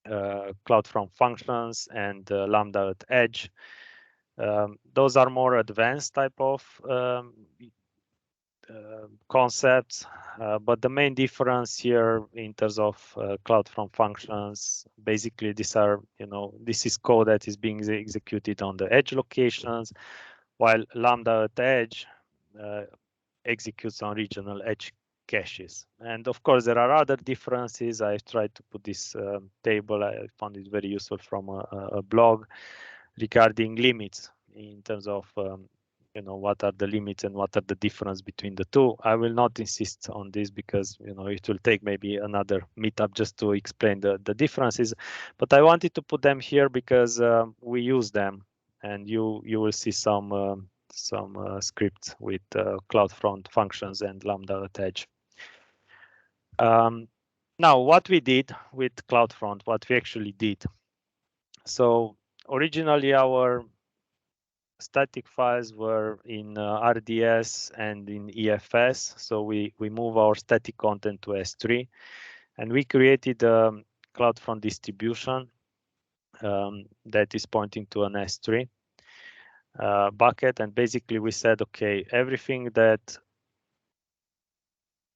CloudFront functions and Lambda at edge. Those are more advanced type of concepts, but the main difference here in terms of CloudFront functions, basically these are, this is code that is being executed on the edge locations, while Lambda at edge executes on regional edge caches. And of course, there are other differences. I tried to put this table. I found it very useful from a blog regarding limits in terms of what are the limits and what are the difference between the two. I will not insist on this because it will take maybe another meetup just to explain the differences. But I wanted to put them here because we use them, and you will see some scripts with CloudFront functions and Lambda at edge. Now, what we did with CloudFront, what we actually did. So originally our static files were in RDS and in EFS. So we move our static content to S3, and we created a CloudFront distribution that is pointing to an S3 bucket. And basically we said, okay, everything that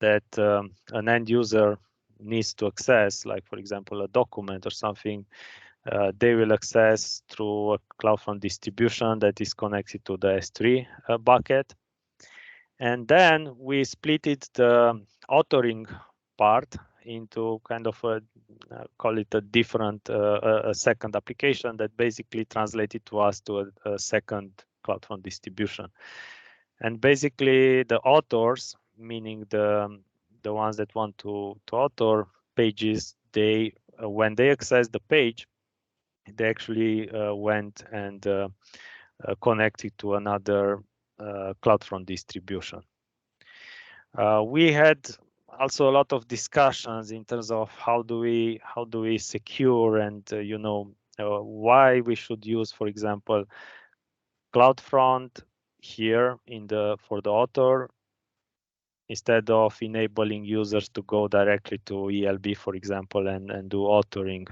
an end user needs to access, like for example, a document or something, they will access through a CloudFront distribution that is connected to the S3 bucket. And then we split the authoring part into kind of call it a different, a second application that basically translated to us to a second CloudFront distribution. And basically the authors, meaning the ones that want to author pages, they when they access the page, they actually went and connected to another CloudFront distribution. We had also a lot of discussions in terms of how do we secure and why we should use, for example, CloudFront here for the author instead of enabling users to go directly to ELB, for example, and do authoring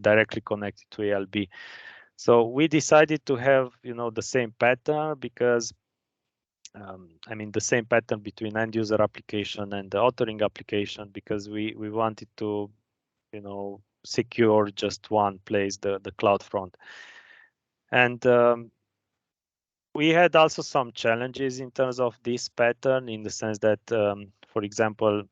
directly connected to ELB. So we decided to have the same pattern because the same pattern between end user application and the authoring application, because we wanted to secure just one place, the CloudFront. And we had also some challenges in terms of this pattern, in the sense that for example,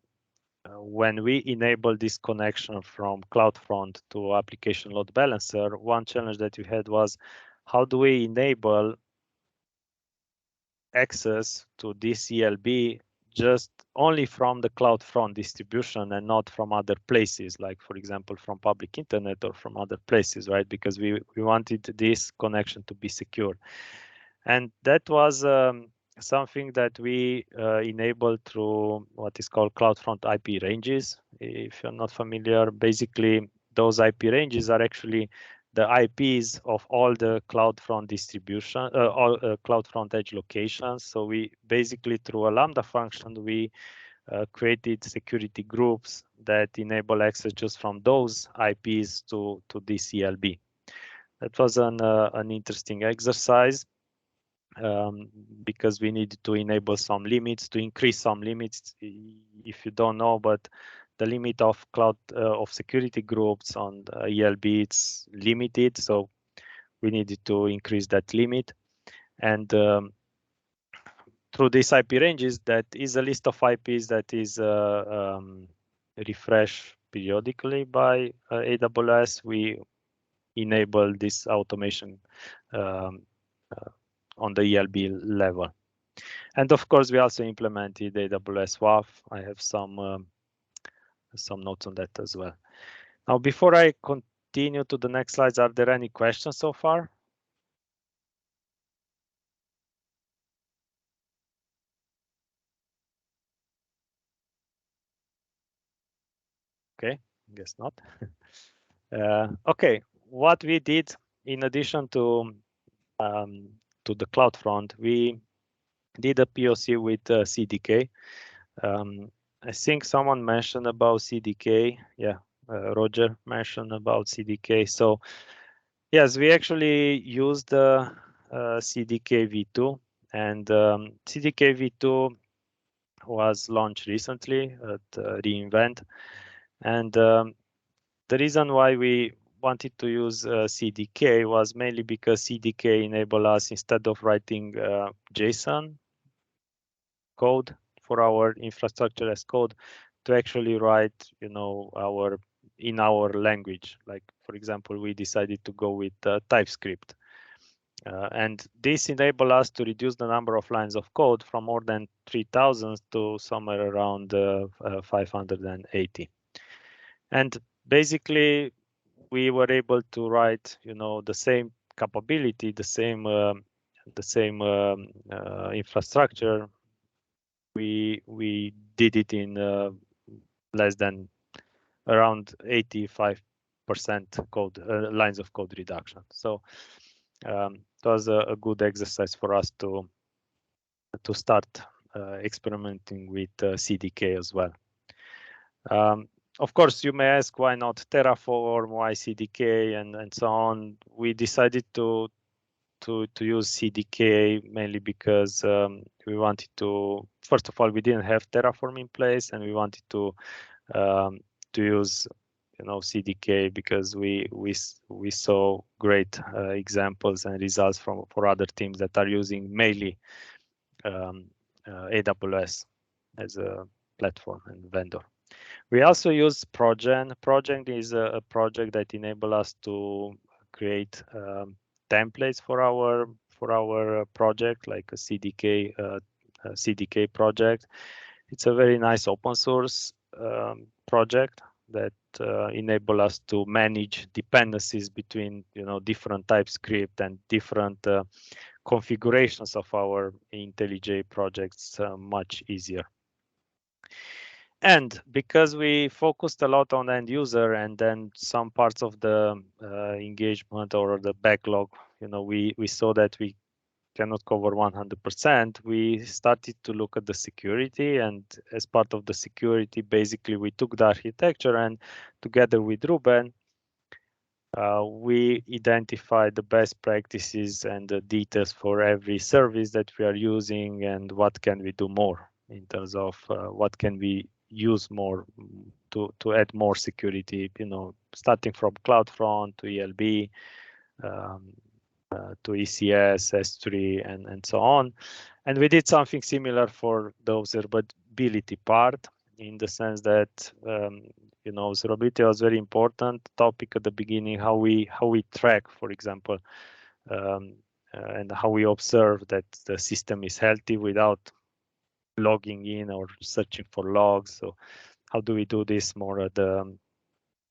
when we enable this connection from CloudFront to application load balancer, one challenge that we had was how do we enable access to this ELB just only from the CloudFront distribution and not from other places, like for example from public internet or from other places, right? Because we wanted this connection to be secure. And that was something that we enabled through what is called CloudFront IP ranges. If you're not familiar, basically those IP ranges are actually the IPs of all the CloudFront distribution, all CloudFront edge locations. So we basically, through a Lambda function, we created security groups that enable access just from those IPs to this ELB. That was an interesting exercise. Because we needed to enable some limits, to increase some limits. If you don't know, but the limit of of security groups on the ELB, it's limited, so we needed to increase that limit. And through these IP ranges, that is a list of IPs that is refreshed periodically by AWS. We enable this automation on the ELB level. And of course, we also implemented AWS WAF. I have some notes on that as well. Now, before I continue to the next slides, are there any questions so far? Okay, guess not. Okay, what we did in addition to the CloudFront, we did a POC with CDK. I think someone mentioned about CDK. Yeah, Roger mentioned about CDK. So yes, we actually used the CDK v2, and CDK v2 was launched recently at reInvent. And the reason why we wanted to use CDK was mainly because CDK enabled us, instead of writing JSON code for our infrastructure as code, to actually write, in our language. Like, for example, we decided to go with TypeScript. And this enabled us to reduce the number of lines of code from more than 3,000 to somewhere around 580. And basically, we were able to write, the same capability, the same infrastructure. We did it in less than around 85% code lines of code reduction. So it was a good exercise for us to start experimenting with CDK as well. Of course, you may ask why not Terraform, why CDK, and so on. We decided to use CDK mainly because we wanted to. First of all, we didn't have Terraform in place, and we wanted to use, CDK because we saw great examples and results for other teams that are using mainly AWS as a platform and vendor. We also use Progen. Progen is a project that enables us to create templates for our project, like a CDK project. It's a very nice open source project that enable us to manage dependencies between different TypeScript and different configurations of our IntelliJ projects much easier. And because we focused a lot on end user, and then some parts of the engagement or the backlog, we saw that we cannot cover 100%. We started to look at the security, and as part of the security, basically we took the architecture, and together with Ruben, we identified the best practices and the details for every service that we are using, and what can we do more in terms of what can we use more to add more security, starting from CloudFront to ELB, to ECS, S3, and so on. And we did something similar for the observability part. in the sense that you know, observability was very important topic at the beginning. How we track, for example, and how we observe that the system is healthy without logging in or searching for logs. So how do we do this more at the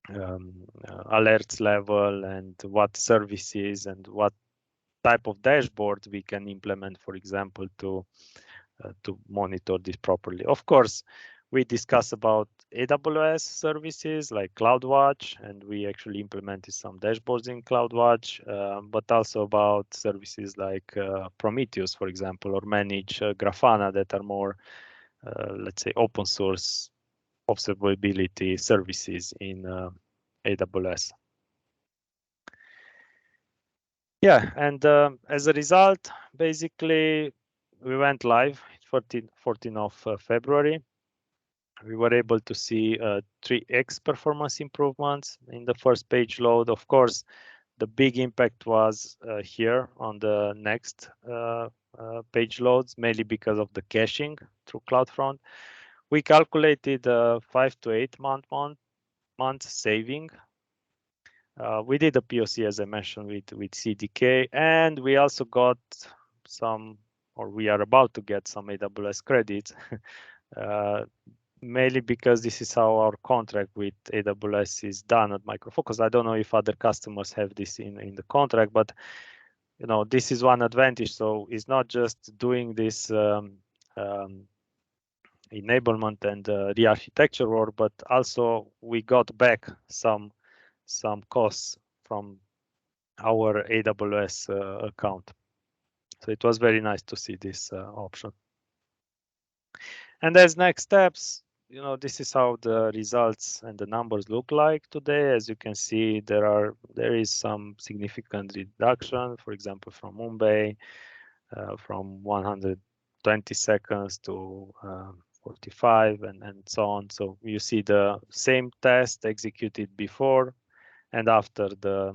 alerts level, and what services and what type of dashboard we can implement, for example, to monitor this properly. Of course, we discuss about AWS services like CloudWatch, and we actually implemented some dashboards in CloudWatch, but also about services like Prometheus, for example, or manage Grafana that are more, let's say, open source observability services in AWS. Yeah, and as a result, basically, we went live 14th of February. We were able to see 3x performance improvements in the first page load. Of course, the big impact was here on the next page loads, mainly because of the caching through CloudFront. We calculated 5 to 8 month saving. We did a POC, as I mentioned, with CDK, and we also got some, or we are about to get some AWS credits, mainly because this is how our contract with AWS is done at Micro Focus. I don't know if other customers have this in the contract, but you know, this is one advantage. So it's not just doing this enablement and re-architecture work, but also we got back some costs from our AWS account. So it was very nice to see this option. And as next steps, you know, this is how the results and the numbers look like today. As you can see, there is some significant reduction, for example, from Mumbai, from 120 seconds to 45 and so on. So you see the same test executed before and after the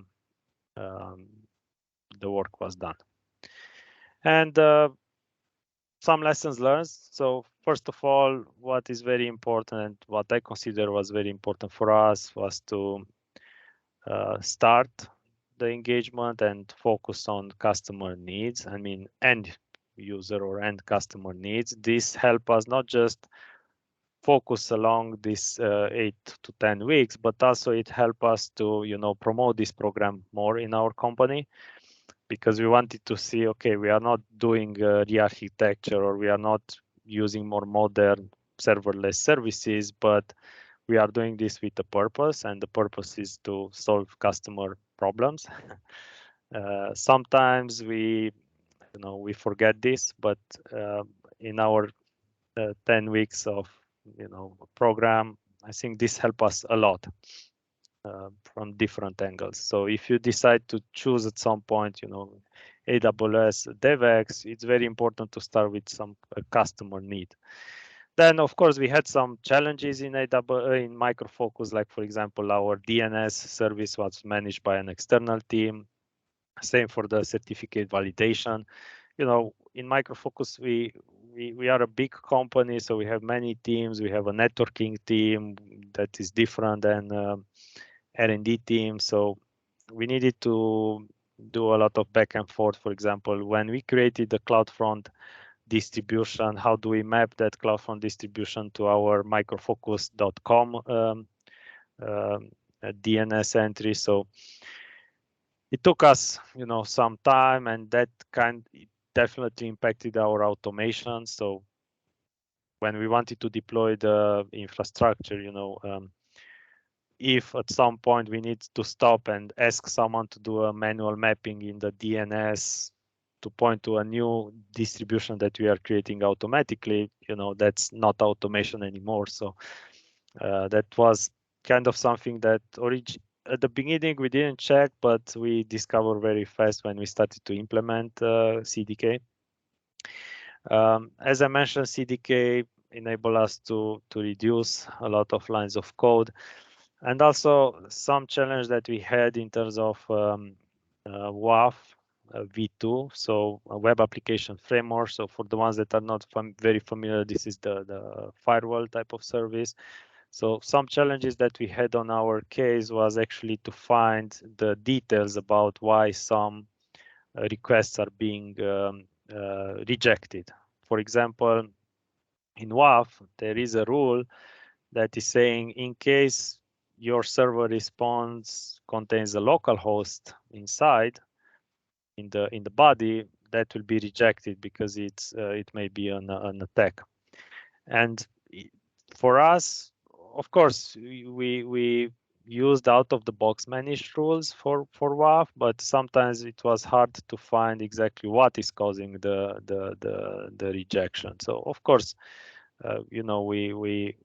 work was done. And some lessons learned. So first of all, what is very important and what I consider was very important for us was to start the engagement and focus on customer needs. I mean, end user or end customer needs. This help us not just focus along this 8 to 10 weeks, but also it help us to, you know, promote this program more in our company, because we wanted to see, okay, we are not doing re-architecture, or we are not using more modern serverless services, but we are doing this with a purpose, and the purpose is to solve customer problems. Sometimes we forget this, but in our 10 weeks of program, I think this helped us a lot from different angles. So if you decide to choose at some point, AWS DevAx, it's very important to start with some customer need. Then, of course, we had some challenges in Micro Focus, like, for example, our DNS service was managed by an external team. Same for the certificate validation. In Micro Focus, we are a big company, so we have many teams. We have a networking team that is different than R&D team. So we needed to do a lot of back and forth. For example, when we created the CloudFront distribution, how do we map that CloudFront distribution to our microfocus.com DNS entry? So it took us, some time, and that definitely impacted our automation. So when we wanted to deploy the infrastructure, if at some point we need to stop and ask someone to do a manual mapping in the DNS to point to a new distribution that we are creating automatically, that's not automation anymore. So that was kind of something that at the beginning we didn't check, but we discovered very fast when we started to implement CDK. As I mentioned, CDK enable us to reduce a lot of lines of code, and also some challenge that we had in terms of WAF, V2, so a web application framework. So for the ones that are not very familiar, this is the firewall type of service. So some challenges that we had on our case was actually to find the details about why some requests are being rejected. For example, in WAF, there is a rule that is saying in case your server response contains a local host inside in the body, that will be rejected because it may be an attack. And for us, of course, we used out-of-the-box managed rules for WAF, but sometimes it was hard to find exactly what is causing the rejection. So of course, we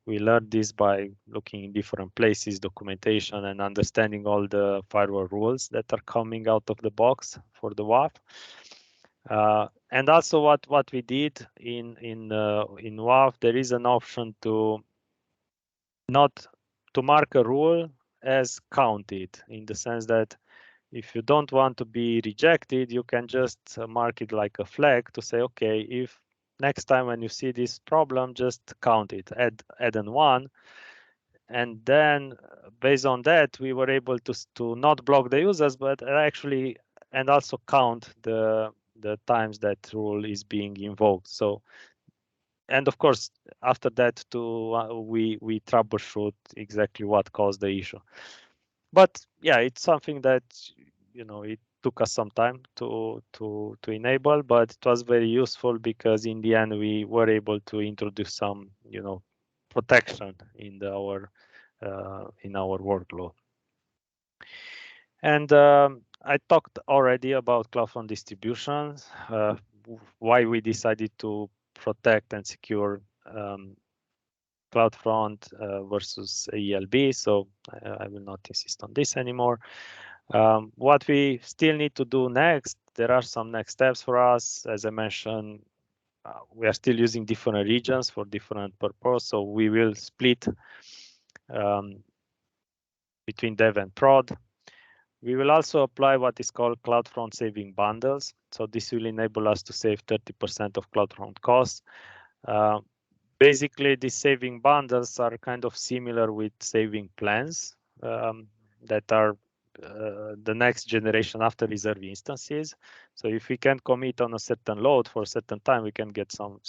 learned this by looking in different places, documentation, and understanding all the firewall rules that are coming out of the box for the WAF. And also what we did in WAF, there is an option to not to mark a rule as counted, in the sense that if you don't want to be rejected, you can just mark it like a flag to say, okay, if next time when you see this problem, just count it, add an 1. And then based on that, we were able to not block the users, but actually, and also count the times that rule is being invoked. So, and of course, after that, we troubleshoot exactly what caused the issue. But yeah, it's something that it took us some time to enable, but it was very useful because in the end we were able to introduce some protection in our workload. And I talked already about CloudFront distributions, why we decided to protect and secure CloudFront versus ELB. So I will not insist on this anymore. What we still need to do next, there are some next steps for us. As I mentioned, we are still using different regions for different purposes. So we will split between dev and prod. We will also apply what is called CloudFront saving bundles. So this will enable us to save 30% of CloudFront costs. Basically, these saving bundles are kind of similar with saving plans that are the next generation after reserve instances. So if we can commit on a certain load for a certain time, we can get some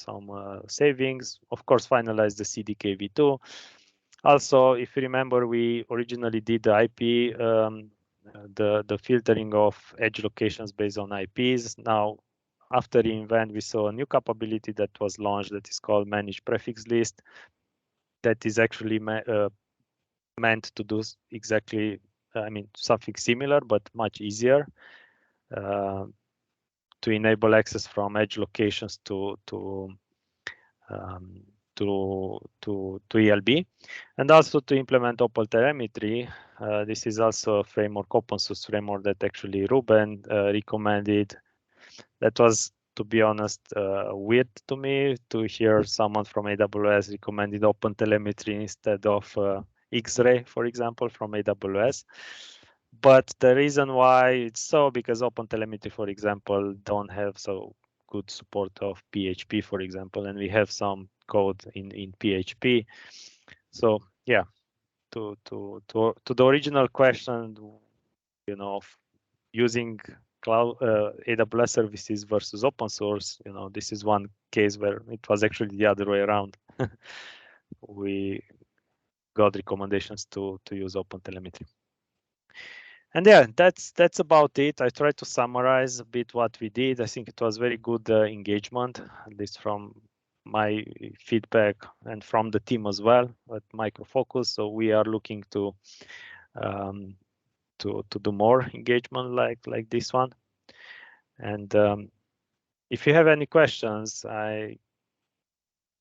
savings. Of course, finalize the CDK v2. Also, if you remember, we originally did the IP, the filtering of edge locations based on IPs. Now, after reInvent, we saw a new capability that was launched that is called Manage Prefix List. That is actually meant to do exactly, something similar, but much easier to enable access from edge locations to ELB, and also to implement OpenTelemetry. This is also a framework, open source framework that actually Ruben recommended. That was, to be honest, weird to me to hear someone from AWS recommended OpenTelemetry instead of X-Ray, for example, from AWS. But the reason why it's so, because OpenTelemetry, for example, don't have so good support of PHP, for example, and we have some code in PHP. So yeah, to the original question, of using cloud AWS services versus open source, this is one case where it was actually the other way around. We got recommendations to use OpenTelemetry. And yeah, that's about it. I tried to summarize a bit what we did. I think it was very good engagement, at least from my feedback and from the team as well at Micro Focus. So we are looking to do more engagement like this one. And if you have any questions, I'm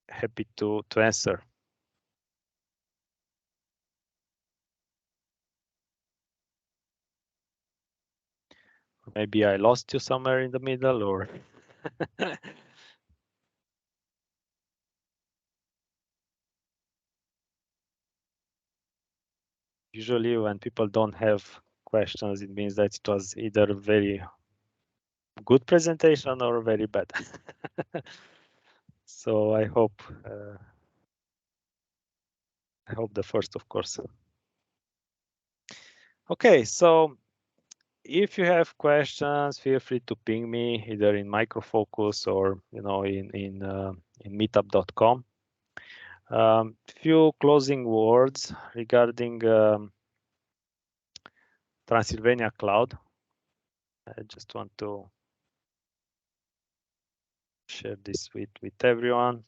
happy to answer. Maybe I lost you somewhere in the middle, or usually when people don't have questions, it means that it was either very good presentation or very bad. So I hope the first, of course. Okay, so if you have questions, feel free to ping me either in Microfocus or in meetup.com. Few closing words regarding Transylvania Cloud. I just want to share this with everyone.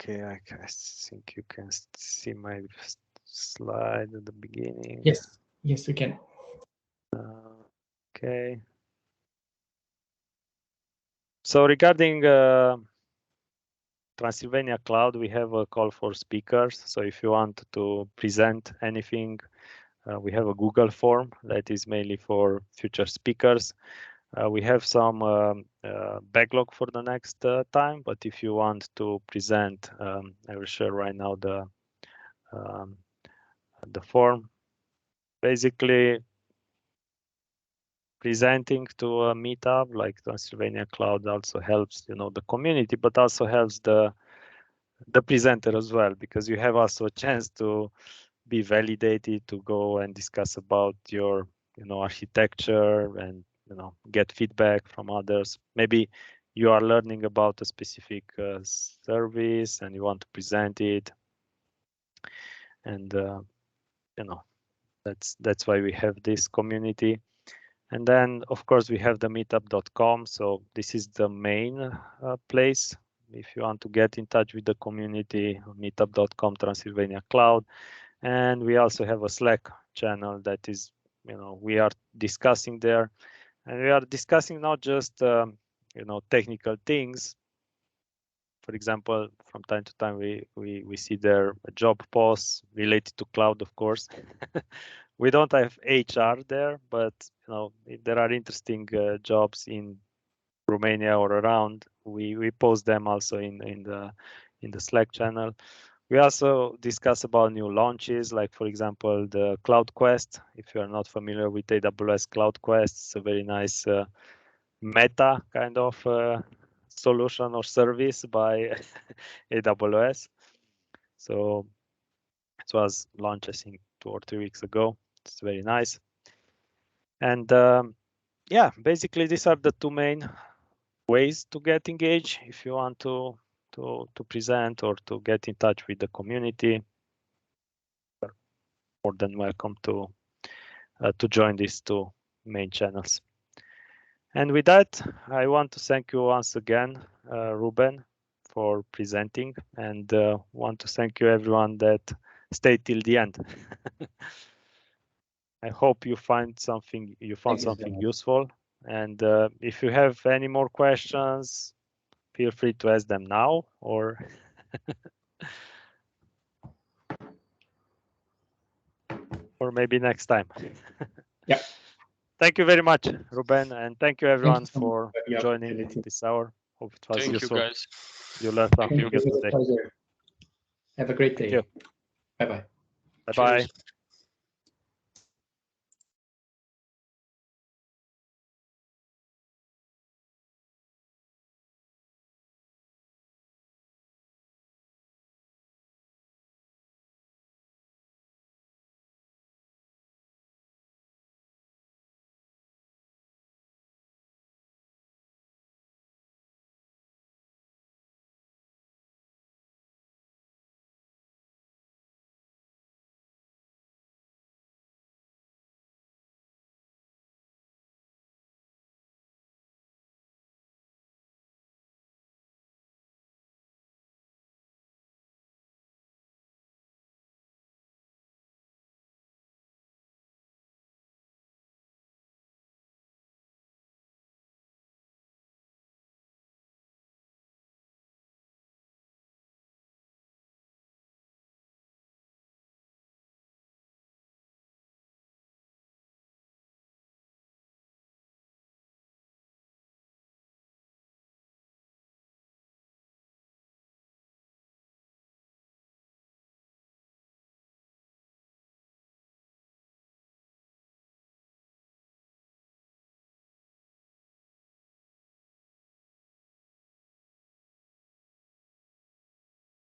Okay, I think you can see my slide at the beginning. Yes, yes, we can. Okay. So regarding Transylvania Cloud, we have a call for speakers. So if you want to present anything, we have a Google form that is mainly for future speakers. We have some backlog for the next time, but if you want to present, I will share right now the form. Basically, presenting to a meetup like Transylvania Cloud also helps, the community, but also helps the presenter as well, because you have also a chance to be validated, to go and discuss about your, architecture and, get feedback from others. Maybe you are learning about a specific service and you want to present it. And, that's why we have this community. And then, of course, we have the meetup.com. So this is the main place. If you want to get in touch with the community, meetup.com, Transylvania Cloud. And we also have a Slack channel that is, we are discussing there. And we are discussing not just, technical things. For example, from time to time, we see there job posts related to cloud, of course. We don't have HR there, but if there are interesting jobs in Romania or around, we post them also in the Slack channel. We also discuss about new launches, like for example the Cloud Quest. If you are not familiar with AWS Cloud Quest, it's a very nice meta kind of solution or service by AWS. So it was launched, I think, 2 or 3 weeks ago. It's very nice. And yeah, basically these are the two main ways to get engaged. If you want to present or to get in touch with the community, you're more than welcome to join these two main channels. And with that, I want to thank you once again, Ruben, for presenting, and want to thank you everyone that stayed till the end. I hope you found something useful. And if you have any more questions, feel free to ask them now or or maybe next time. Yeah. Thank you very much, Ruben, and thank you everyone for joining this hour. Hope it was useful. Thank you, guys. You learned something new today. Have a great day. Thank you. Bye-bye. Bye-bye.